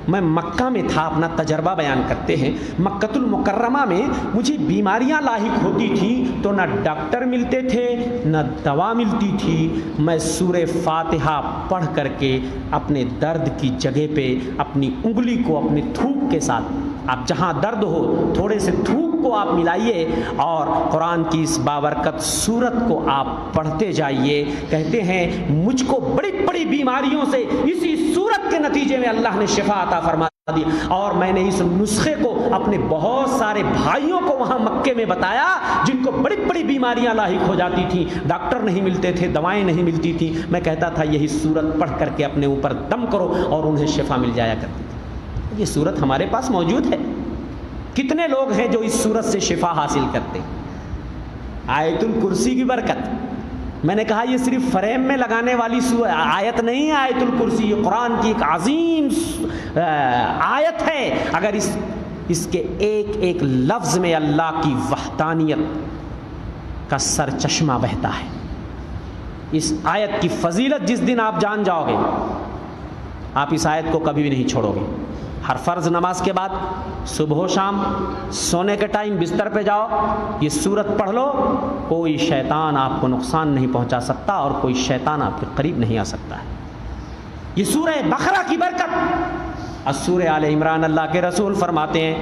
میں مکہ میں تھا، اپنا تجربہ بیان کرتے ہیں، مکۃ المکرمہ میں مجھے بیماریاں لاحق ہوتی تھیں تو نہ ڈاکٹر ملتے تھے نہ دوا ملتی تھی، میں سورہ فاتحہ پڑھ کر کے اپنے درد کی جگہ پہ اپنی انگلی کو اپنے تھوک کے ساتھ، آپ جہاں درد ہو تھوڑے سے تھوک کو آپ ملائیے اور قرآن کی اس بابرکت سورت کو آپ پڑھتے جائیے۔ کہتے ہیں مجھ کو بڑی بڑی بیماریوں سے اسی سورت کے نتیجے میں اللہ نے شفا عطا فرما دی، اور میں نے اس نسخے کو اپنے بہت سارے بھائیوں کو وہاں مکے میں بتایا جن کو بڑی بڑی بیماریاں لاحق ہو جاتی تھیں، ڈاکٹر نہیں ملتے تھے، دوائیں نہیں ملتی تھیں، میں کہتا تھا یہی سورت پڑھ کر کے اپنے اوپر دم کرو اور انہیں شفا مل جایا کرتی تھی۔ یہ سورت ہمارے پاس موجود ہے۔ کتنے لوگ ہیں جو اس سورت سے شفا حاصل کرتے؟ آیت الکرسی کی برکت، میں نے کہا یہ صرف فریم میں لگانے والی آیت نہیں ہے، آیت الکرسی یہ قرآن کی ایک عظیم آیت ہے۔ اگر اس کے ایک ایک لفظ میں اللہ کی وحدانیت کا سر چشمہ بہتا ہے۔ اس آیت کی فضیلت جس دن آپ جان جاؤ گے، آپ اس آیت کو کبھی بھی نہیں چھوڑو گے۔ ہر فرض نماز کے بعد، صبح و شام، سونے کے ٹائم بستر پہ جاؤ، یہ سورت پڑھ لو، کوئی شیطان آپ کو نقصان نہیں پہنچا سکتا اور کوئی شیطان آپ کے قریب نہیں آ سکتا ہے۔ یہ سورہ بقرہ کی برکت۔ اور سورہ آل عمران، اللہ کے رسول فرماتے ہیں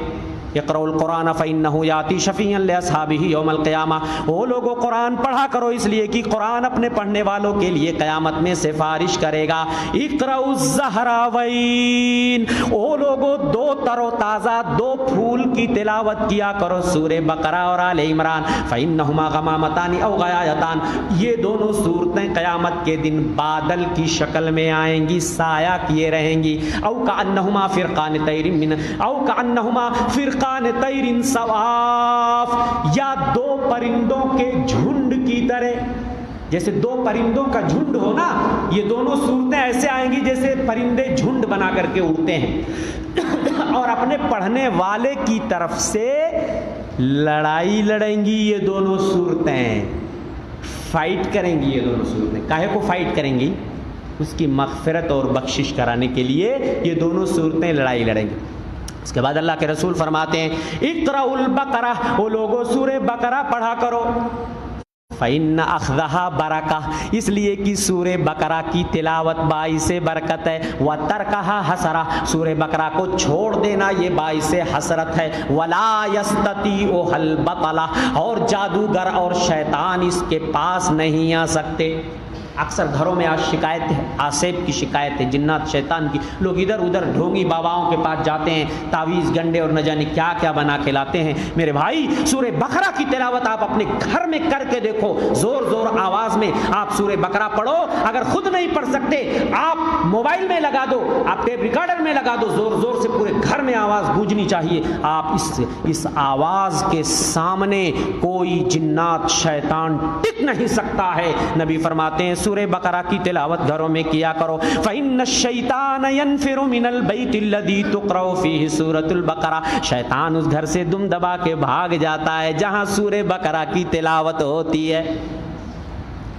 اقرؤ القرآن فإنہ یاتی شفیعا لأصحابہ یوم القیامہ، وہ لوگوں قرآن پڑھا کرو اس لیے کہ قرآن اپنے پڑھنے والوں کے لیے قیامت میں سفارش کرے گا۔ اقرؤ الزہراوین، وہ لوگوں دو تر و تازہ دو پھول کی تلاوت کیا کرو سورہ بقرہ اور آل عمران، فإنہما غمامتان او غیایتان، یہ دونوں صورتیں قیامت کے دن بادل کی شکل میں آئیں گی، سایہ کیے رہیں گی، او کأنہما فرقان طیر من او کأنہما فرقان طیر صواف، یا دو پرندوں کے جھنڈ کی طرح، جیسے دو پرندوں کا جھنڈ ہو نا، یہ دونوں صورتیں ایسے آئیں گی جیسے پرندے جھنڈ بنا کر کے اڑتے ہیں اور اپنے پڑھنے والے کی طرف سے لڑائی لڑیں گی، یہ دونوں صورتیں فائٹ کریں گی، یہ دونوں صورتیں کاہے کو فائٹ کریں گی؟ اس کی مغفرت اور بخشش کرانے کے لیے یہ دونوں صورتیں لڑائی لڑیں گی۔ اس کے بعد اللہ کے رسول فرماتے ہیں اقرأ البقرہ، وہ لوگوں سورہ بقرہ پڑھا کرو، فإن أخذها برکہ، اس لیے کہ سورہ بقرہ کی تلاوت باعث برکت ہے، وترکها حسرہ، سورہ بقرہ کو چھوڑ دینا یہ باعث حسرت ہے، ولا یستطیعها البطلہ، اور جادوگر اور شیطان اس کے پاس نہیں آ سکتے۔ اکثر گھروں میں آج شکایت ہے، آسیب کی شکایت ہے، جنات شیطان کی، لوگ ادھر ادھر ڈھونگی باباؤں کے پاس جاتے ہیں، تعویذ گنڈے اور نہ جانے کیا کیا بنا کے لاتے ہیں۔ میرے بھائی سورہ بقرہ کی تلاوت آپ اپنے گھر میں کر کے دیکھو، زور زور آواز میں آپ سورہ بقرہ پڑھو، اگر خود نہیں پڑھ سکتے آپ موبائل میں لگا دو، آپ ٹیپ ریکارڈر میں لگا دو، زور زور سے پورے گھر میں آواز گونجنی چاہیے۔ آپ اس آواز کے سامنے کوئی جنات شیطان ٹک نہیں سکتا ہے۔ نبی فرماتے ہیں سورہ بقرہ کی تلاوت گھروں میں کیا کرو، فإن الشیطان ينفر من البیت الذی تقرأ فیہ سورۃ البقرہ، شیطان اس گھر سے دم دبا کے بھاگ جاتا ہے جہاں سورہ بقرہ کی تلاوت ہوتی ہے۔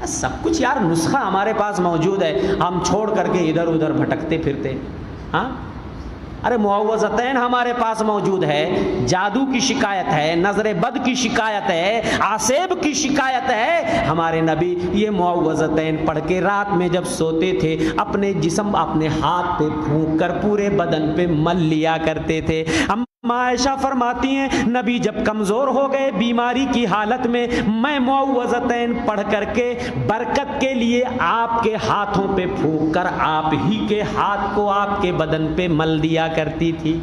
سب کچھ یار نسخہ ہمارے پاس موجود ہے، ہم چھوڑ کر کے ادھر ادھر بھٹکتے پھرتے۔ ہاں ارے معوذتین ہمارے پاس موجود ہے، جادو کی شکایت ہے، نظر بد کی شکایت ہے، آسیب کی شکایت ہے، ہمارے نبی یہ معوذتین پڑھ کے رات میں جب سوتے تھے اپنے جسم اپنے ہاتھ پہ پھونک کر پورے بدن پہ مل لیا کرتے تھے۔ عائشہ فرماتی ہیں نبی جب کمزور ہو گئے بیماری کی حالت میں معوذتین پڑھ کر کے برکت کے لیے آپ کے ہاتھوں پہ پھونک کر آپ ہی کے ہاتھ کو آپ کے بدن پہ مل دیا کرتی تھی۔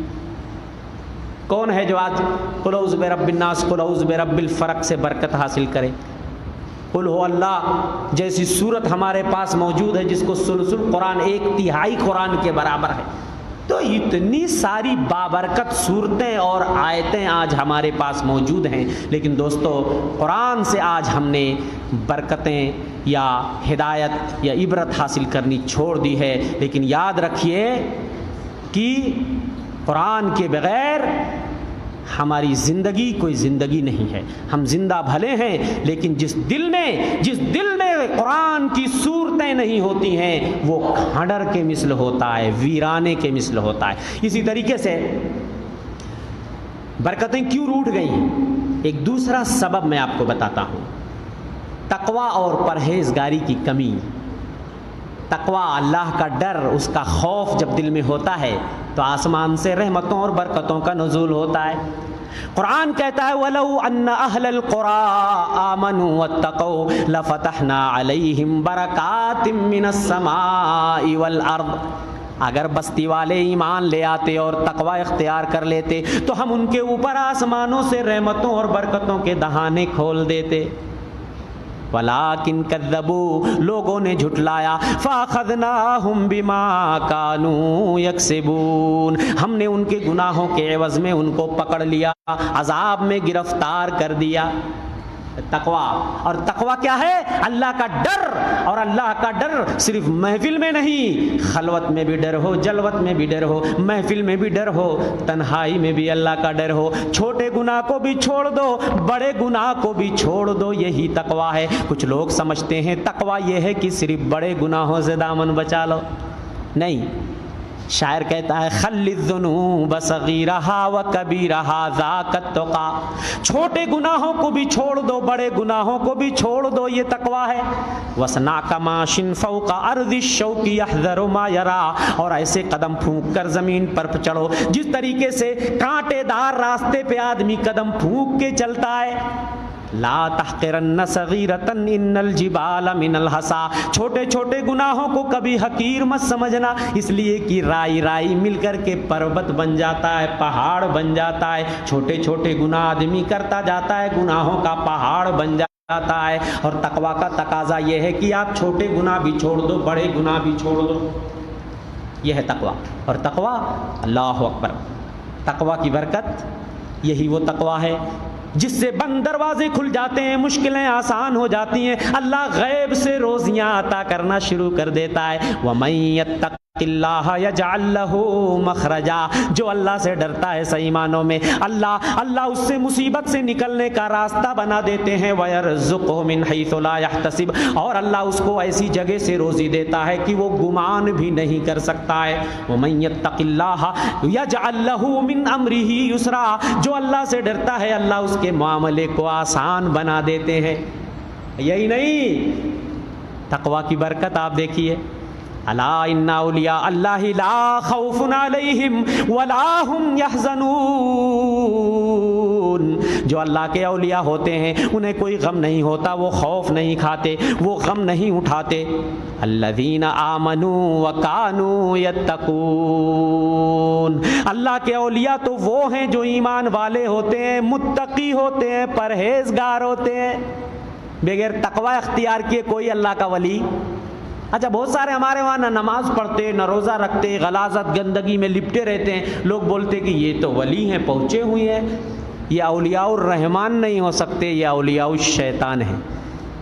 کون ہے جو آج قل اعوذ برب الناس قل اعوذ برب الفلق سے برکت حاصل کرے؟ قل ہو اللہ جیسی صورت ہمارے پاس موجود ہے جس کو ثلث قرآن 1/3 قرآن کے برابر ہے، تو اتنی ساری بابرکت صورتیں اور آیتیں آج ہمارے پاس موجود ہیں، لیکن دوستو قرآن سے آج ہم نے برکتیں یا ہدایت یا عبرت حاصل کرنی چھوڑ دی ہے۔ لیکن یاد رکھیے کہ قرآن کے بغیر ہماری زندگی کوئی زندگی نہیں ہے۔ ہم زندہ بھلے ہیں لیکن جس دل میں قرآن کی صورتیں نہیں ہوتی ہیں وہ کھنڈر کے مثل ہوتا ہے، ویرانے کے مثل ہوتا ہے۔ اسی طریقے سے برکتیں کیوں روٹھ گئی ہیں، ایک دوسرا سبب میں آپ کو بتاتا ہوں، تقوی اور پرہیزگاری کی کمی۔ تقوی اللہ کا ڈر، اس کا خوف جب دل میں ہوتا ہے تو آسمان سے رحمتوں اور برکتوں کا نزول ہوتا ہے۔ قرآن کہتا ہے وَلَوْ أَنَّ أَهْلَ الْقُرَىٰ آمَنُوا وَاتَّقَوْا لَفَتَحْنَا عَلَيْهِمْ بَرَكَاتٍ مِّنَ السَّمَاءِ وَالْأَرْضِ، اگر بستی والے ایمان لے آتے اور تقوی اختیار کر لیتے تو ہم ان کے اوپر آسمانوں سے رحمتوں اور برکتوں کے دہانے کھول دیتے۔ وَلَٰكِن كَذَّبُوا، لوگوں نے جھٹلایا، فَأَخَذْنَاهُمْ بِمَا كَانُوا يَكْسِبُونَ، ہم نے ان کے گناہوں کے عوض میں ان کو پکڑ لیا، عذاب میں گرفتار کر دیا۔ تقوی، اور تقوی کیا ہے؟ اللہ کا ڈر، اور اللہ کا ڈر صرف محفل میں نہیں، خلوت میں بھی ڈر ہو، جلوت میں بھی ڈر ہو، محفل میں بھی ڈر ہو، تنہائی میں بھی اللہ کا ڈر ہو، چھوٹے گناہ کو بھی چھوڑ دو، بڑے گناہ کو بھی چھوڑ دو، یہی تقوی ہے۔ کچھ لوگ سمجھتے ہیں تقوی یہ ہے کہ صرف بڑے گناہوں سے دامن بچا لو، نہیں، شاعر کہتا ہے خلی الذنوب صغیرہا و کبیرہا ذاک التقی، چھوٹے گناہوں کو بھی چھوڑ دو، بڑے گناہوں کو بھی چھوڑ دو، یہ تقویٰ ہے۔ وَاسْنَعْ كَمَاشٍ فَوْقَ أَرْضِ الشَّوْكِ يَحْذَرُ مَا يَرَىٰ، اور ایسے قدم پھونک کر زمین پر چڑھو جس طریقے سے کانٹے دار راستے پہ آدمی قدم پھونک کے چلتا ہے۔ لا تحقرن صغیرۃ ان الجبال من الحصى، چھوٹے چھوٹے گناہوں کو کبھی حقیر مت سمجھنا، اس لیے کہ رائی رائی مل کر کے پروت بن جاتا ہے، پہاڑ بن جاتا ہے۔ چھوٹے چھوٹے گناہ آدمی کرتا جاتا ہے، گناہوں کا پہاڑ بن جاتا ہے۔ اور تقویٰ کا تقاضا یہ ہے کہ آپ چھوٹے گناہ بھی چھوڑ دو، بڑے گناہ بھی چھوڑ دو، یہ ہے تقویٰ۔ اور تقویٰ، اللہ اکبر، تقویٰ کی برکت یہی وہ تقویٰ ہے جس سے بند دروازے کھل جاتے ہیں، مشکلیں آسان ہو جاتی ہیں، اللہ غیب سے روزیاں عطا کرنا شروع کر دیتا ہے۔ وَمَن يَتَّقِ اللَّهَ يَجْعَل لَّهُ مَخْرَجًا، جو اللہ سے ڈرتا ہے صحیح معنوں میں اللہ اس سے مصیبت سے نکلنے کا راستہ بنا دیتے ہیں۔ وَيَرْزُقْهُ مِنْ حَيْثُ لَا يَحْتَسِبُ، اور اللہ اس کو ایسی جگہ سے روزی دیتا ہے کہ وہ گمان بھی نہیں کر سکتا ہے۔ وَمَن يَتَّقِ اللَّهَ يَجْعَل لَّهُ مِنْ أَمْرِهِ يُسْرًا، جو اللہ سے ڈرتا ہے اللہ اس کے معاملے کو آسان بنا دیتے ہیں۔ یہی نہیں، تقویٰ کی برکت آپ دیکھیے، الا ان اولیاء اللہ لا خوف علیہم ولا هم یحزنون، جو اللہ کے اولیاء ہوتے ہیں انہیں کوئی غم نہیں ہوتا، وہ خوف نہیں کھاتے، وہ غم نہیں اٹھاتے۔ الذین آمنوا وکانوا یتقون، اللہ کے اولیاء تو وہ ہیں جو ایمان والے ہوتے ہیں، متقی ہوتے ہیں، پرہیزگار ہوتے ہیں۔ بغیر تقوی اختیار کیے کوئی اللہ کا ولی، اچھا بہت سارے ہمارے وہاں نہ نماز پڑھتے نہ روزہ رکھتے، غلاظت گندگی میں لپٹے رہتے ہیں، لوگ بولتے کہ یہ تو ولی ہیں، پہنچے ہوئے ہیں۔ یہ اولیاء الرحمن نہیں ہو سکتے، یہ اولیاء الشیطان ہیں۔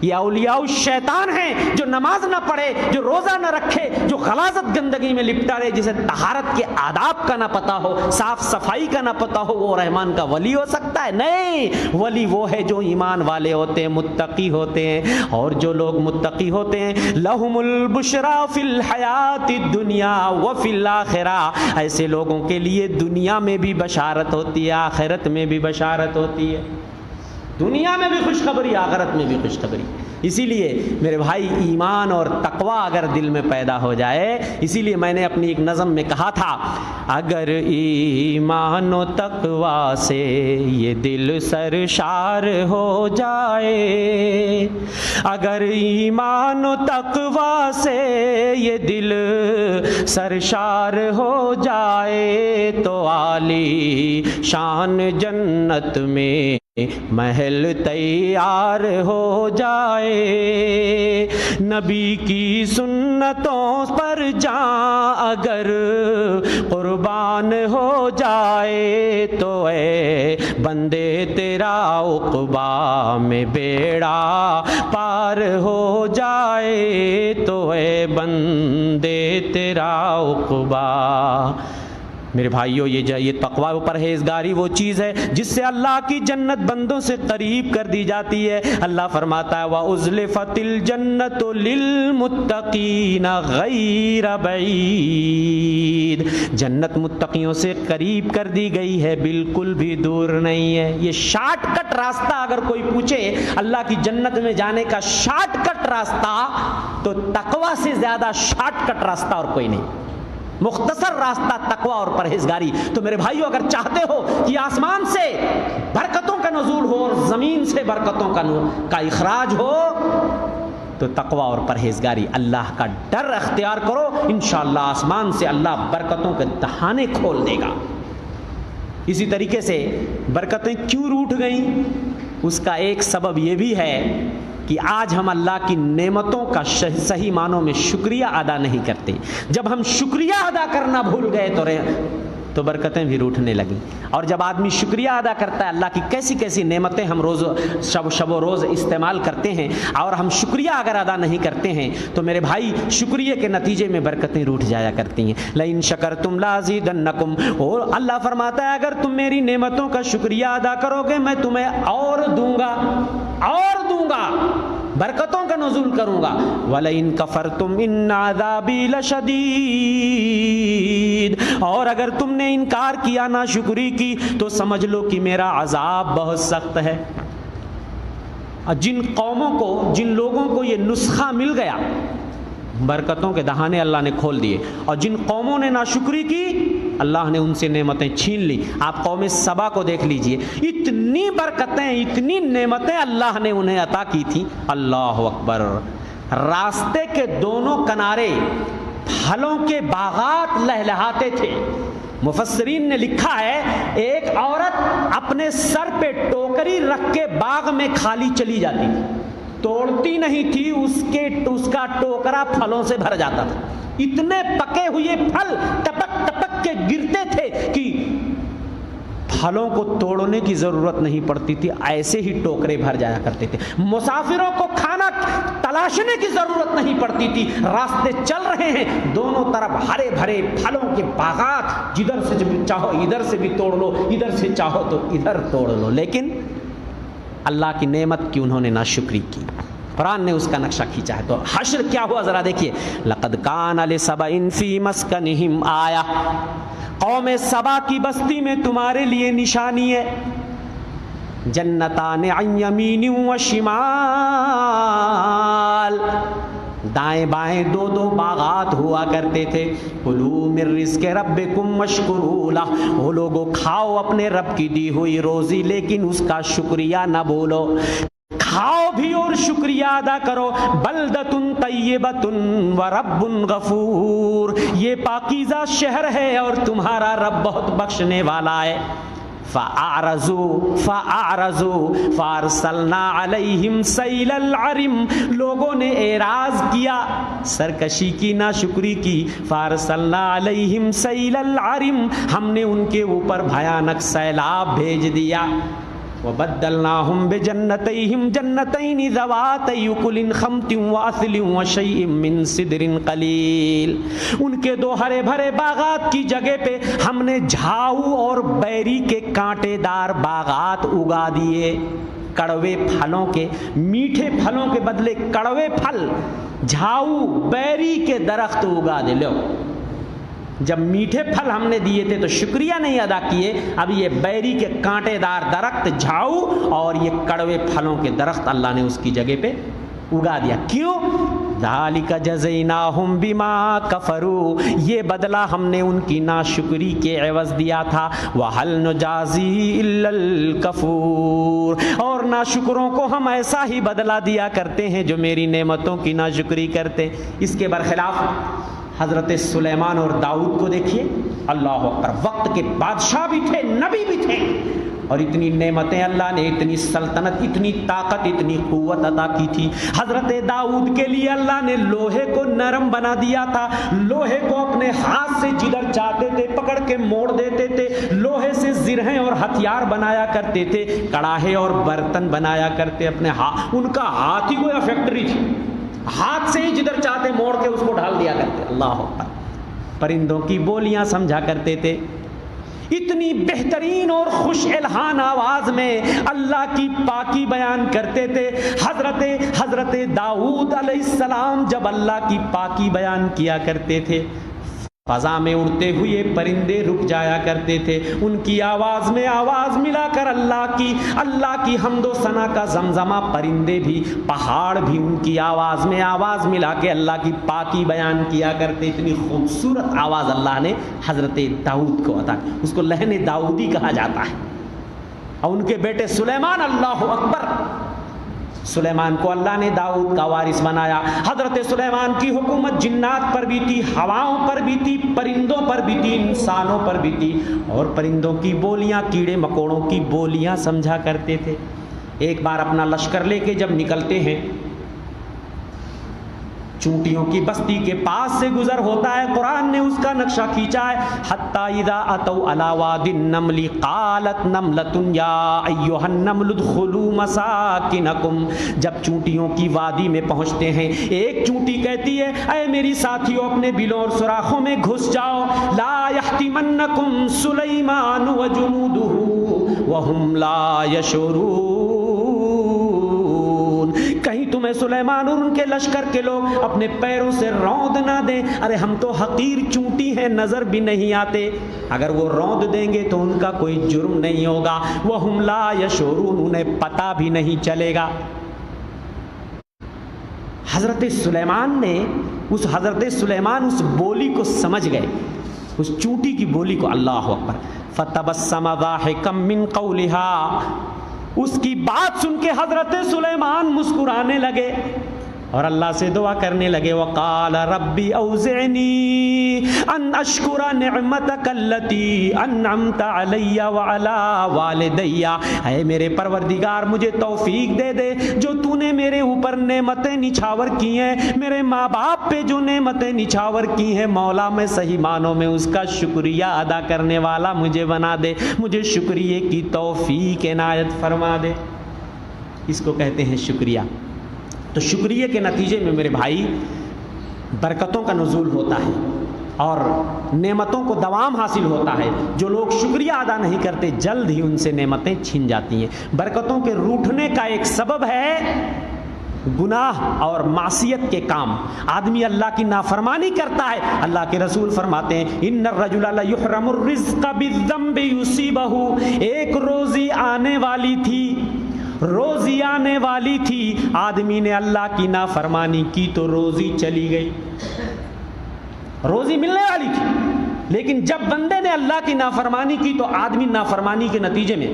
یہ اولیاء الشیطان ہیں جو نماز نہ پڑھے، جو روزہ نہ رکھے، جو غلاظت گندگی میں لپٹا رہے، جسے طہارت کے آداب کا نہ پتہ ہو، صاف صفائی کا نہ پتہ ہو، وہ رحمان کا ولی ہو سکتا ہے؟ نہیں، ولی وہ ہے جو ایمان والے ہوتے ہیں، متقی ہوتے ہیں۔ اور جو لوگ متقی ہوتے ہیں لہم البشری فی الحیات الدنیا وفی الآخرہ، ایسے لوگوں کے لیے دنیا میں بھی بشارت ہوتی ہے، آخرت میں بھی بشارت ہوتی ہے۔ دنیا میں بھی خوشخبری، آخرت میں بھی خوشخبری۔ اسی لیے میرے بھائی ایمان اور تقویٰ اگر دل میں پیدا ہو جائے، اسی لیے میں نے اپنی ایک نظم میں کہا تھا، اگر ایمان و تقویٰ سے یہ دل سرشار ہو جائے، اگر ایمان و تقویٰ سے یہ دل سرشار ہو جائے، تو عالی شان جنت میں محل تیار ہو جائے، نبی کی سنتوں پر جاں اگر قربان ہو جائے، تو اے بندے تیرا عقبیٰ میں بیڑا پار ہو جائے، تو اے بندے تیرا عقبیٰ۔ میرے بھائیو، یہ تقویٰ و پرہیزگاری وہ چیز ہے جس سے اللہ کی جنت بندوں سے قریب کر دی جاتی ہے۔ اللہ فرماتا ہے وَأُزْلِفَتِ الْجَنَّةُ لِلْمُتَّقِينَ غَيْرَ بَعِيدٍ، جنت متقیوں سے قریب کر دی گئی ہے، بالکل بھی دور نہیں ہے۔ یہ شارٹ کٹ راستہ اگر کوئی پوچھے اللہ کی جنت میں جانے کا شارٹ کٹ راستہ، تو تقویٰ سے زیادہ شارٹ کٹ راستہ اور کوئی نہیں، مختصر راستہ تقویٰ اور پرہیزگاری۔ تو میرے بھائیو، اگر چاہتے ہو کہ آسمان سے برکتوں کا نزول ہو اور زمین سے برکتوں کا اخراج ہو، تو تقویٰ اور پرہیزگاری، اللہ کا ڈر اختیار کرو، انشاءاللہ آسمان سے اللہ برکتوں کے دہانے کھول دے گا۔ اسی طریقے سے برکتیں کیوں روٹھ گئیں، اس کا ایک سبب یہ بھی ہے کہ آج ہم اللہ کی نعمتوں کا صحیح معنوں میں شکریہ ادا نہیں کرتے۔ جب ہم شکریہ ادا کرنا بھول گئے تو برکتیں بھی روٹھنے لگیں۔ اور جب آدمی شکریہ ادا کرتا ہے، اللہ کی کیسی کیسی نعمتیں ہم روز شب و روز استعمال کرتے ہیں، اور ہم شکریہ اگر ادا نہیں کرتے ہیں تو میرے بھائی شکریہ کے نتیجے میں برکتیں روٹھ جایا کرتی ہیں۔ لَإِن شَكَرْتُمْ لَأَزِيدَنَّكُمْ، اور اللہ فرماتا ہے اگر تم میری نعمتوں کا شکریہ ادا کرو گے میں تمہیں اور دوں گا، اور دوں گا۔ برکتوں کا نزول کروں گا. وَلَئِن كَفَرْتُمْ إِنَّ عَذَابِي لَشَدِيدٌ، اور اگر تم نے انکار کیا، ناشکری کی، تو سمجھ لو کہ میرا عذاب بہت سخت ہے. جن قوموں کو، جن لوگوں کو یہ نسخہ مل گیا، برکتوں کے دہانے اللہ نے کھول دیے، اور جن قوموں نے ناشکری کی اللہ نے ان سے نعمتیں چھین لی. آپ قوم سبا کو دیکھ لیجئے، اتنی برکتیں، اتنی نعمتیں اللہ نے انہیں عطا کی تھی. اللہ اکبر. راستے کے دونوں کنارے پھلوں کے باغات لہلہاتے تھے. مفسرین نے لکھا ہے ایک عورت اپنے سر پہ ٹوکری رکھ کے باغ میں خالی چلی جاتی تھی، توڑتی نہیں تھی، اس کا ٹوکرا پھلوں سے بھر جاتا تھا. اتنے پکے ہوئے پھل ٹپک ٹپک کے گرتے تھے کہ پھلوں کو توڑنے کی ضرورت نہیں پڑتی تھی، ایسے ہی ٹوکرے بھر جایا کرتے تھے. مسافروں کو کھانا تلاشنے کی ضرورت نہیں پڑتی تھی، راستے چل رہے ہیں، دونوں طرف ہرے بھرے پھلوں کے باغات، جدھر سے چاہو ادھر سے بھی توڑ لو، ادھر سے چاہو تو ادھر توڑ لو. لیکن اللہ کی نعمت کی انہوں نے ناشکری کی. قرآن نے اس کا نقشہ کھینچا ہے. تو حشر کیا ہوا ذرا دیکھیے. لقد کان لسبع فی مسکنہم آیہ، قوم سبا کی بستی میں تمہارے لیے نشانی ہے. جنتان عن یمین و شمال، دائیں بائیں دو دو باغات ہوا کرتے تھے. کلوا من رزق ربکم واشکروا لہ، وہ لوگوں کھاؤ اپنے رب کی دی ہوئی روزی، لیکن اس کا شکریہ نہ بولو. کھاؤ بھی اور شکریہ ادا کرو. بلدۃ طیبۃ ورب غفور، یہ پاکیزہ شہر ہے اور تمہارا رب بہت بخشنے والا ہے. فَأَعْرَضُوا فَأَرْسَلْنَا عَلَيْهِمْ سَيْلَ الْعَرِمِ، لوگوں نے اعراض کیا، سرکشی کی، ناشکری کی. فَأَرْسَلْنَا عَلَيْهِمْ سَيْلَ الْعَرِمِ، ہم نے ان کے اوپر بھیانک سیلاب بھیج دیا. وَبَدَّلْنَاهُمْ بِجَنَّتَيْهِمْ جَنَّتَيْنِ ذَوَاتَيْ أُكُلٍ خَمْطٍ وَأَثْلٍ وَشَيْءٍ مِّن سِدْرٍ قَلِيلٍ، ان کے دو ہرے بھرے باغات کی جگہ پہ ہم نے جھاؤ اور بیری کے کانٹے دار باغات اگا دیے. کڑوے پھلوں کے، میٹھے پھلوں کے بدلے کڑوے پھل، جھاؤ بیری کے درخت اگا دے. لو، جب میٹھے پھل ہم نے دیے تھے تو شکریہ نہیں ادا کیے، اب یہ بیری کے کانٹے دار درخت، جھاؤ اور یہ کڑوے پھلوں کے درخت اللہ نے اس کی جگہ پہ اگا دیا. کیوں؟ ذالک جزیناہم بما کفروا، یہ بدلہ ہم نے ان کی ناشکری کے عوض دیا تھا. وہل نجازی الا الکفور، اور ناشکروں کو ہم ایسا ہی بدلہ دیا کرتے ہیں جو میری نعمتوں کی ناشکری کرتے. اس کے برخلاف حضرت سلیمان اور داؤد کو دیکھیے. اللہ اکبر، وقت کے بادشاہ بھی تھے، نبی بھی تھے، اور اتنی نعمتیں اللہ نے، اتنی سلطنت، اتنی طاقت، اتنی قوت عطا کی تھی. حضرت داؤد کے لیے اللہ نے لوہے کو نرم بنا دیا تھا. لوہے کو اپنے ہاتھ سے جدھر چاہتے تھے پکڑ کے موڑ دیتے تھے. لوہے سے زرہیں اور ہتھیار بنایا کرتے تھے، کڑاہے اور برتن بنایا کرتے اپنے ہاتھ. ان کا ہاتھ ہی کوئی فیکٹری تھی، ہاتھ سے ہی جدھر چاہتے موڑ کے اس کو ڈال دیا کرتے. اللہ اکبر. پرندوں کی بولیاں سمجھا کرتے تھے. اتنی بہترین اور خوش الہان آواز میں اللہ کی پاکی بیان کرتے تھے. حضرت داؤد علیہ السلام جب اللہ کی پاکی بیان کیا کرتے تھے، فضا میں اڑتے ہوئے پرندے رک جایا کرتے تھے. ان کی آواز میں آواز ملا کر اللہ کی حمد و ثنا کا زمزمہ، پرندے بھی، پہاڑ بھی ان کی آواز میں آواز ملا کے اللہ کی پاکی بیان کیا کرتے. اتنی خوبصورت آواز اللہ نے حضرت داؤد کو عطا کی. اس کو لہن داؤدی کہا جاتا ہے. اور ان کے بیٹے سلیمان، اللہ اکبر، سلیمان کو اللہ نے داؤد کا وارث بنایا. حضرت سلیمان کی حکومت جنات پر بھی تھی، ہواؤں پر بھی تھی، پرندوں پر بھی تھی، انسانوں پر بھی تھی. اور پرندوں کی بولیاں کیڑے مکوڑوں کی بولیاں سمجھا کرتے تھے. ایک بار اپنا لشکر لے کے جب نکلتے ہیں، چونٹیوں کی بستی کے پاس سے گزر ہوتا ہے. قرآن نے اس کا نقشہ کھینچا ہے. حتی اذا اتوا علی واد النمل قالت نملۃ یا ایھا النمل ادخلوا مساکنکم، جب چونٹیوں کی وادی میں پہنچتے ہیں، ایک چونٹی کہتی ہے اے میری ساتھیوں اپنے بلوں اور سوراخوں میں گھس جاؤ. لا یحطمنکم سلیمان وجنودہ وہم لا یشعرون، کہیں تمہیں سلیمان اور ان کے لشکر کے لوگ اپنے پیروں سے روند نہ دیں. ارے ہم تو حقیر چونٹی ہیں, نظر بھی نہیں آتے. اگر وہ روند دیں گے تو ان کا کوئی جرم نہیں ہوگا. وَهُمْ لَا يَشْعُرُونَ, انہیں پتہ بھی نہیں چلے گا. حضرت سلیمان اس بولی کو سمجھ گئے, اس چونٹی کی بولی کو. اللہ اکبر. فَتَبَسَّمَ ضَاحِكًا مِّن قَوْلِهَا, اس کی بات سن کے حضرت سلیمان مسکرانے لگے اور اللہ سے دعا کرنے لگے. وقال ربی اوزعنی ان اشکر نعمتک التی انعمت علی وعلی والدی, اے میرے پروردگار مجھے توفیق دے دے جو تو نے میرے اوپر نعمتیں نچھاور کی ہیں, میرے ماں باپ پہ جو نعمتیں نچھاور کی ہیں, مولا میں صحیح معنوں میں اس کا شکریہ ادا کرنے والا مجھے بنا دے, مجھے شکریہ کی توفیق عنایت فرما دے. اس کو کہتے ہیں شکریہ. تو شکریہ کے نتیجے میں میرے بھائی برکتوں کا نزول ہوتا ہے اور نعمتوں کو دوام حاصل ہوتا ہے. جو لوگ شکریہ ادا نہیں کرتے جلد ہی ان سے نعمتیں چھن جاتی ہیں. برکتوں کے روٹھنے کا ایک سبب ہے گناہ اور معصیت کے کام. آدمی اللہ کی نافرمانی کرتا ہے. اللہ کے رسول فرماتے ہیں ان الرجل لیحرم الرزق بالذنب یصیبہ, ایک روزی آنے والی تھی, آدمی نے اللہ کی نافرمانی کی تو روزی چلی گئی. روزی ملنے والی تھی لیکن جب بندے نے اللہ کی نافرمانی کی تو آدمی نافرمانی کے نتیجے میں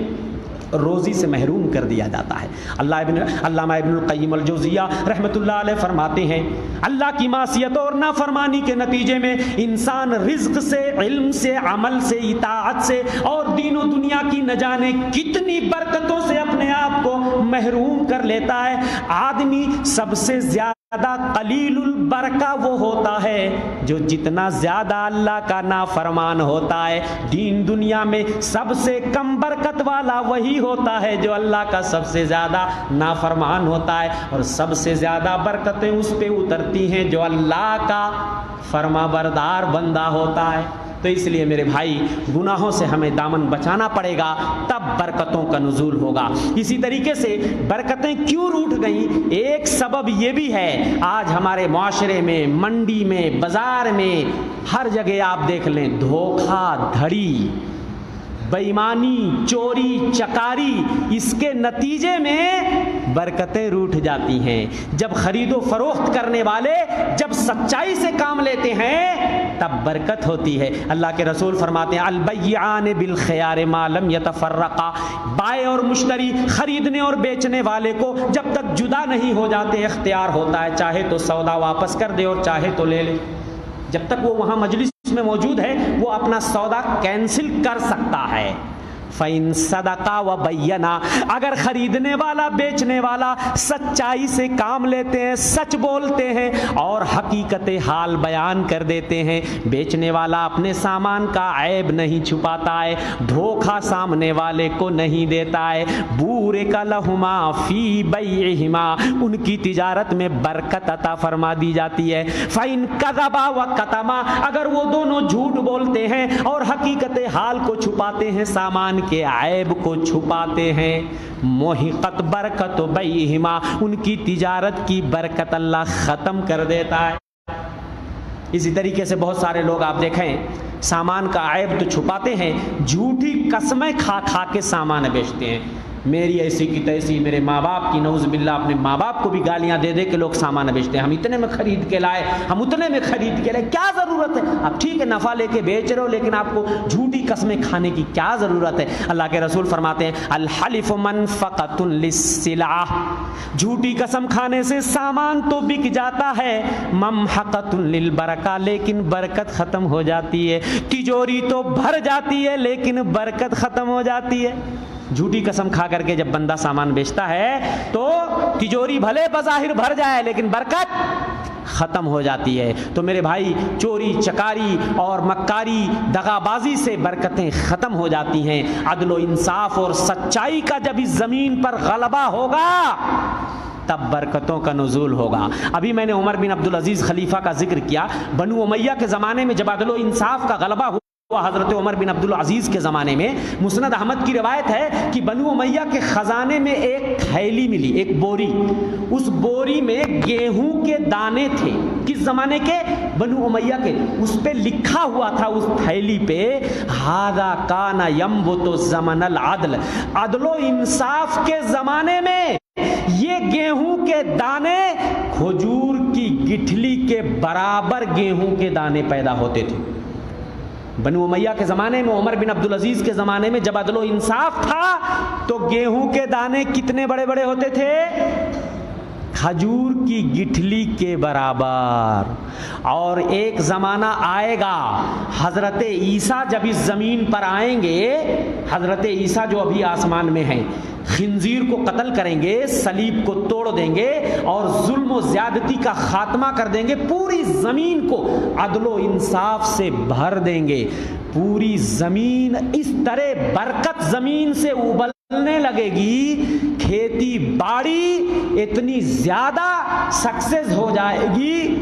روزی سے محروم کر دیا جاتا ہے. علامہ ابن القیم الجوزیہ رحمۃ اللہ علیہ فرماتے ہیں اللہ کی معصیت اور نافرمانی کے نتیجے میں انسان رزق سے, علم سے, عمل سے, اطاعت سے اور دین و دنیا کی نہ جانے کتنی برکتوں سے اپنے آپ کو محروم کر لیتا ہے. آدمی سب سے زیادہ قلیل البرکہ وہ ہوتا ہے جو جتنا زیادہ اللہ کا نافرمان ہوتا ہے. دین دنیا میں سب سے کم برکت والا وہی ہوتا ہے جو اللہ کا سب سے زیادہ نافرمان ہوتا ہے, اور سب سے زیادہ برکتیں اس پہ اترتی ہیں جو اللہ کا فرما بردار بندہ ہوتا ہے. تو اس لیے میرے بھائی گناہوں سے ہمیں دامن بچانا پڑے گا, تب برکتوں کا نزول ہوگا. اسی طریقے سے برکتیں کیوں روٹھ گئیں, ایک سبب یہ بھی ہے. آج ہمارے معاشرے میں, منڈی میں, بازار میں, ہر جگہ آپ دیکھ لیں دھوکہ دھڑی, بےایمانی, چوری چکاری, اس کے نتیجے میں برکتیں روٹھ جاتی ہیں. جب خرید و فروخت کرنے والے جب سچائی سے کام لیتے ہیں تب برکت ہوتی ہے. اللہ کے رسول فرماتے ہیں البیعان بالخیار ما لم یتفرقا, بائع اور مشتری, خریدنے اور بیچنے والے کو جب تک جدا نہیں ہو جاتے اختیار ہوتا ہے, چاہے تو سودا واپس کر دے اور چاہے تو لے لے. جب تک وہ وہاں مجلس میں موجود ہے وہ اپنا سودا کینسل کر سکتا ہے. فَإِن صَدَقَا وَبَيَّنَا, اگر خریدنے والا بیچنے والا سچائی سے کام لیتے ہیں, سچ بولتے ہیں اور حقیقت حال بیان کر دیتے ہیں, بیچنے والا اپنے سامان کا عیب نہیں چھپاتا ہے, دھوکہ سامنے والے کو نہیں دیتا ہے, بُورِكَ لَهُمَا فِي بَيْعِهِمَا, ان کی تجارت میں برکت عطا فرما دی جاتی ہے. فَإِن كَذَبَا وَكَتَمَا, اگر وہ دونوں جھوٹ بولتے ہیں اور حقیقت حال کو چھپاتے ہیں, سامان کے عیب کو چھپاتے ہیں, محقت برکت بیہما, ان کی تجارت کی برکت اللہ ختم کر دیتا ہے. اسی طریقے سے بہت سارے لوگ آپ دیکھیں سامان کا عیب تو چھپاتے ہیں, جھوٹی قسمیں کھا کھا کے سامان بیچتے ہیں. میری ایسی کی تیسی, میرے ماں باپ کی, نعوذ باللہ اپنے ماں باپ کو بھی گالیاں دے دے کے لوگ سامان بیچتے ہیں. ہم اتنے میں خرید کے لائے, ہم اتنے میں خرید کے لائے, کیا ضرورت ہے؟ اب ٹھیک ہے نفع لے کے بیچ رہے ہو لیکن آپ کو جھوٹی قسمیں کھانے کی کیا ضرورت ہے؟ اللہ کے رسول فرماتے ہیں الحلف منفقۃ للسلعہ, جھوٹی قسم کھانے سے سامان تو بک جاتا ہے, ممحقۃ للبرکہ, لیکن برکت ختم ہو جاتی ہے. تجوری تو بھر جاتی ہے لیکن برکت ختم ہو جاتی ہے. جھوٹی قسم کھا کر کے جب بندہ سامان بیچتا ہے تو تجوری بھلے بظاہر بھر جائے لیکن برکت ختم ہو جاتی ہے. تو میرے بھائی چوری چکاری اور مکاری دغا بازی سے برکتیں ختم ہو جاتی ہیں. عدل و انصاف اور سچائی کا جب اس زمین پر غلبہ ہوگا تب برکتوں کا نزول ہوگا. ابھی میں نے عمر بن عبدالعزیز خلیفہ کا ذکر کیا. بنو امیہ کے زمانے میں جب عدل و انصاف کا غلبہ ہوا حضرت عمر بن عبدالعزیز کے زمانے میں مسند احمد کی روایت ہے کہ بنو امیہ کے خزانے میں ایک تھیلی ملی، ایک بوری، اس بوری میں گیہوں کے دانے تھے. کس زمانے کے؟ بنو امیہ کے. اس پہ لکھا ہوا تھا اس تھیلی پہ ھذا کان ینبت زمن العدل، عدل و انصاف کے زمانے میں یہ گیہوں کے دانے کھجور کی گٹھلی کے برابر گیہوں کے دانے پیدا ہوتے تھے. بنو امیہ کے زمانے میں، عمر بن عبدالعزیز کے زمانے میں جب عدل و انصاف تھا تو گیہوں کے دانے کتنے بڑے بڑے ہوتے تھے؟ کھجور کی گٹھلی کے برابر. اور ایک زمانہ آئے گا حضرت عیسیٰ جب اس زمین پر آئیں گے، حضرت عیسیٰ جو ابھی آسمان میں ہیں، خنزیر کو قتل کریں گے، صلیب کو توڑ دیں گے اور ظلم و زیادتی کا خاتمہ کر دیں گے، پوری زمین کو عدل و انصاف سے بھر دیں گے. پوری زمین اس طرح برکت زمین سے ابلنے لگے گی، کھیتی باڑی اتنی زیادہ سکسیس ہو جائے گی،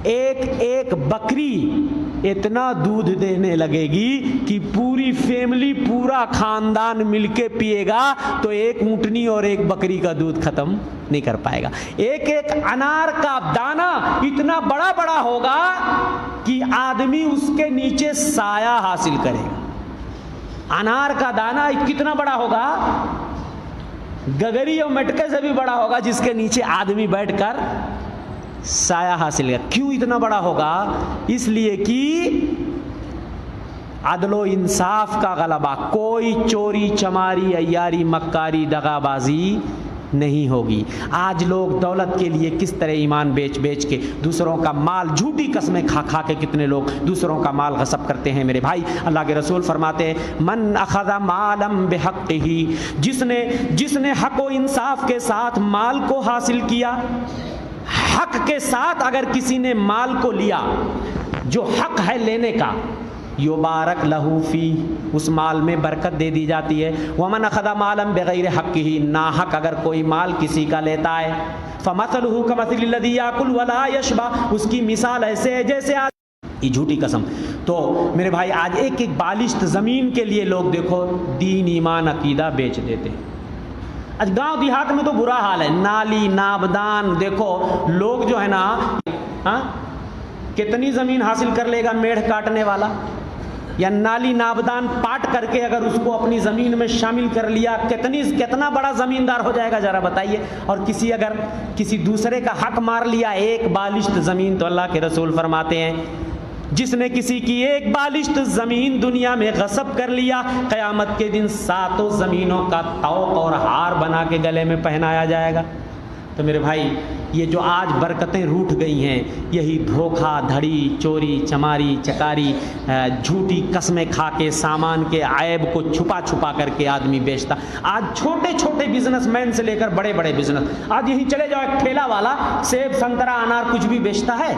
ایک ایک بکری اتنا دودھ دینے لگے گی کہ پوری فیملی، پورا خاندان مل کے پیے گا تو ایک اونٹنی اور ایک بکری کا دودھ ختم نہیں کر پائے گا. ایک ایک انار کا دانہ اتنا بڑا بڑا ہوگا کہ آدمی اس کے نیچے سایہ حاصل کرے گا. انار کا دانہ کتنا بڑا ہوگا؟ گگری اور مٹکے سے بھی بڑا ہوگا، جس کے نیچے آدمی بیٹھ کر سایہ حاصل ہے. کیوں اتنا بڑا ہوگا؟ اس لیے کہ عدل و انصاف کا غلبہ، کوئی چوری چماری عیاری مکاری دغا بازی نہیں ہوگی. آج لوگ دولت کے لیے کس طرح ایمان بیچ بیچ کے دوسروں کا مال، جھوٹی قسمیں کھا کھا کے کتنے لوگ دوسروں کا مال غصب کرتے ہیں. میرے بھائی، اللہ کے رسول فرماتے ہیں من اخذ مالا بحقہ، جس نے حق و انصاف کے ساتھ مال کو حاصل کیا، حق کے ساتھ اگر کسی نے مال کو لیا جو حق ہے لینے کا، یبارک لہو فی، اس مال میں برکت دے دی جاتی ہے. ومن اخذ مالا بغیر حقہ، ناحق اگر کوئی مال کسی کا لیتا ہے، فمثلہ کمثل الذی یاکل ولا یشبع، اس کی مثال ایسے ہے جیسے یہ جھوٹی قسم. تو میرے بھائی، آج ایک ایک بالشت زمین کے لیے لوگ دیکھو دین ایمان عقیدہ بیچ دیتے ہیں. آج گاؤں دیہات میں تو برا حال ہے، نالی نابدان دیکھو، لوگ جو ہے نا کتنی زمین حاصل کر لے گا میڑھ کاٹنے والا، یا نالی نابدان پاٹ کر کے اگر اس کو اپنی زمین میں شامل کر لیا، کتنا بڑا زمیندار ہو جائے گا ذرا بتائیے. اور اگر کسی دوسرے کا حق مار لیا ایک بالشت زمین، تو اللہ کے رسول فرماتے ہیں جس نے کسی کی ایک بالشت زمین دنیا میں غصب کر لیا، قیامت کے دن 7 زمینوں کا طوق اور ہار بنا کے گلے میں پہنایا جائے گا. تو میرے بھائی، یہ جو آج برکتیں روٹھ گئی ہیں، یہی دھوکہ دھڑی، چوری چماری چکاری، جھوٹی قسمیں کھا کے سامان کے عیب کو چھپا چھپا کر کے آدمی بیچتا. آج چھوٹے چھوٹے بزنس مین سے لے کر بڑے بڑے بزنس، آج یہیں چلے جاؤ، ایک ٹھیلا والا سیب سنترا انار کچھ بھی بیچتا ہے،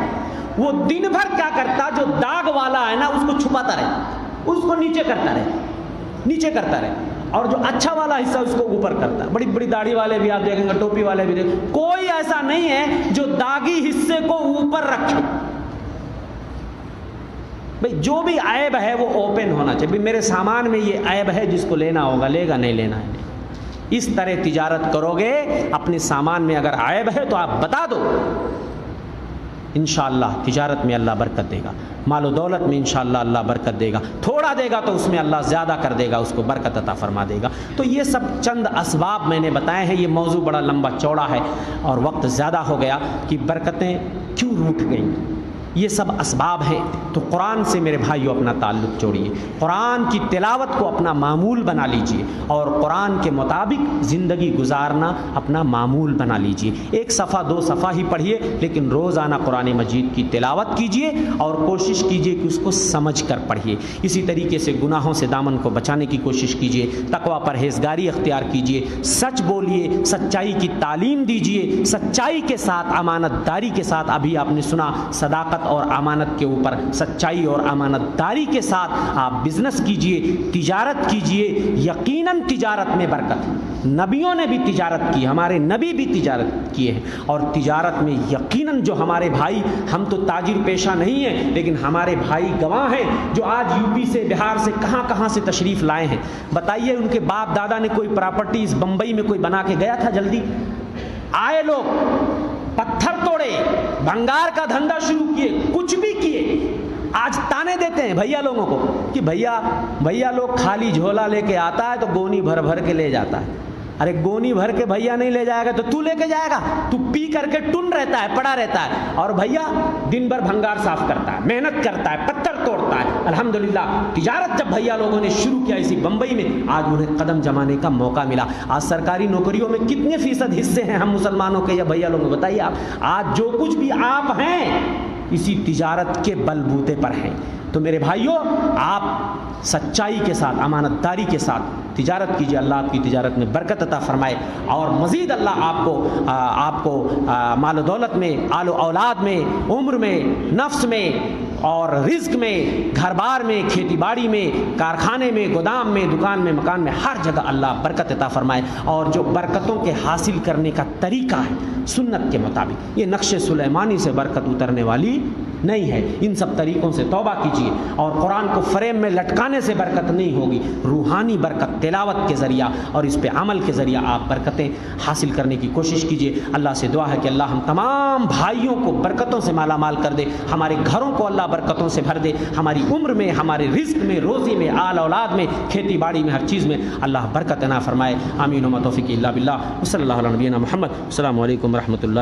وہ دن بھر کیا کرتا، جو داغ والا ہے نا اس کو چھپاتا رہے، اس کو نیچے کرتا رہے، اور جو اچھا والا حصہ اس کو اوپر کرتا ہے. بڑی بڑی داڑھی والے بھی آپ دیکھیں گے، ٹوپی والے بھی دیکھیں گے، کوئی ایسا نہیں ہے جو داغی حصے کو اوپر رکھے. بھئی جو بھی عیب ہے وہ اوپن ہونا چاہیے. بھئی میرے سامان میں یہ عیب ہے، جس کو لینا ہوگا لے گا، نہیں لینا ہے نہیں. اس طرح تجارت کرو گے، اپنے سامان میں اگر عیب ہے تو آپ بتا دو، انشاءاللہ تجارت میں اللہ برکت دے گا، مال و دولت میں انشاءاللہ اللہ برکت دے گا. تھوڑا دے گا تو اس میں اللہ زیادہ کر دے گا، اس کو برکت عطا فرما دے گا. تو یہ سب چند اسباب میں نے بتائے ہیں. یہ موضوع بڑا لمبا چوڑا ہے اور وقت زیادہ ہو گیا کہ برکتیں کیوں روٹھ گئیں. یہ سب اسباب ہیں. تو قرآن سے میرے بھائیو اپنا تعلق جوڑیے، قرآن کی تلاوت کو اپنا معمول بنا لیجئے اور قرآن کے مطابق زندگی گزارنا اپنا معمول بنا لیجئے. 1 صفحہ 2 صفحہ ہی پڑھیے، لیکن روزانہ قرآن مجید کی تلاوت کیجئے اور کوشش کیجئے کہ اس کو سمجھ کر پڑھیے. اسی طریقے سے گناہوں سے دامن کو بچانے کی کوشش کیجئے، تقوی پرہیزگاری اختیار کیجئے، سچ بولیے، سچائی کی تعلیم دیجئے، سچائی کے ساتھ، امانت داری کے ساتھ. ابھی آپ نے سنا صداقت اور امانت کے اوپر سچائی اور امانت داری کے ساتھ آپ بزنس کیجئے، تجارت کیجئے، یقیناً تجارت میں برکت ہے۔ نبیوں نے بھی تجارت کی، ہمارے نبی بھی تجارت کیے ہیں، اور تجارت میں یقیناً جو ہمارے بھائی، ہم تو تاجر پیشہ نہیں ہیں لیکن ہمارے بھائی گواہ ہیں جو آج یو پی سے، بہار سے، کہاں کہاں سے تشریف لائے ہیں۔ بتائیے ان کے باپ دادا نے کوئی پراپرٹی اس بمبئی میں کوئی بنا کے گیا تھا؟ جلدی آئے لوگ، پتھر توڑے، بھنگار کا دھندا شروع کیے، کچھ بھی کیے۔ آج تانے دیتے ہیں بھیا لوگوں کو کہ بھیا لوگ خالی جھولا لے کے آتا ہے تو گونی بھر بھر کے لے جاتا ہے۔ ارے گونی بھر کے بھیا نہیں لے جائے گا تو تو لے کے جائے گا؟ تو پی کر کے ٹن رہتا ہے، پڑا رہتا ہے، اور بھیا دن بھر بھنگار صاف کرتا ہے، محنت کرتا ہے، پتھر توڑتا ہے۔ الحمدللہ تجارت جب بھیا لوگوں نے شروع کیا اسی بمبئی میں، آج انہیں قدم جمانے کا موقع ملا۔ آج سرکاری نوکریوں میں کتنے فیصد حصے ہیں ہم مسلمانوں کے یا بھیا لوگوں؟ بتائیے آپ۔ آج جو کچھ بھی آپ ہیں اسی تجارت کے بل بوتے پر ہیں۔ تو میرے بھائیوں، آپ سچائی کے ساتھ، امانت داری کے ساتھ تجارت کیجیے، اللہ آپ کی تجارت میں برکت عطا فرمائے، اور مزید اللہ آپ کو مال و دولت میں، آل و اولاد میں، عمر میں، نفس میں اور رزق میں، گھر بار میں، کھیتی باڑی میں، کارخانے میں، گودام میں، دکان میں، مکان میں، ہر جگہ اللہ برکت عطا فرمائے۔ اور جو برکتوں کے حاصل کرنے کا طریقہ ہے سنت کے مطابق، یہ نقش سلیمانی سے برکت اترنے والی نہیں ہے، ان سب طریقوں سے توبہ کیجیے، اور قرآن کو فریم میں لٹکانے سے برکت نہیں ہوگی، روحانی برکت تلاوت کے ذریعہ اور اس پہ عمل کے ذریعہ آپ برکتیں حاصل کرنے کی کوشش کیجیے۔ اللہ سے دعا ہے کہ اللہ ہم تمام بھائیوں کو برکتوں سے مالا مال کر دے، ہمارے گھروں کو اللہ برکتوں سے بھر دے، ہماری عمر میں، ہمارے رزق میں، روزی میں، آل اولاد میں، کھیتی باڑی میں، ہر چیز میں اللہ برکت عطا فرمائے۔ آمین و ما توفیق الا باللہ، صلی اللہ علیہ نبینا محمد۔ السلام علیکم ورحمۃ اللہ۔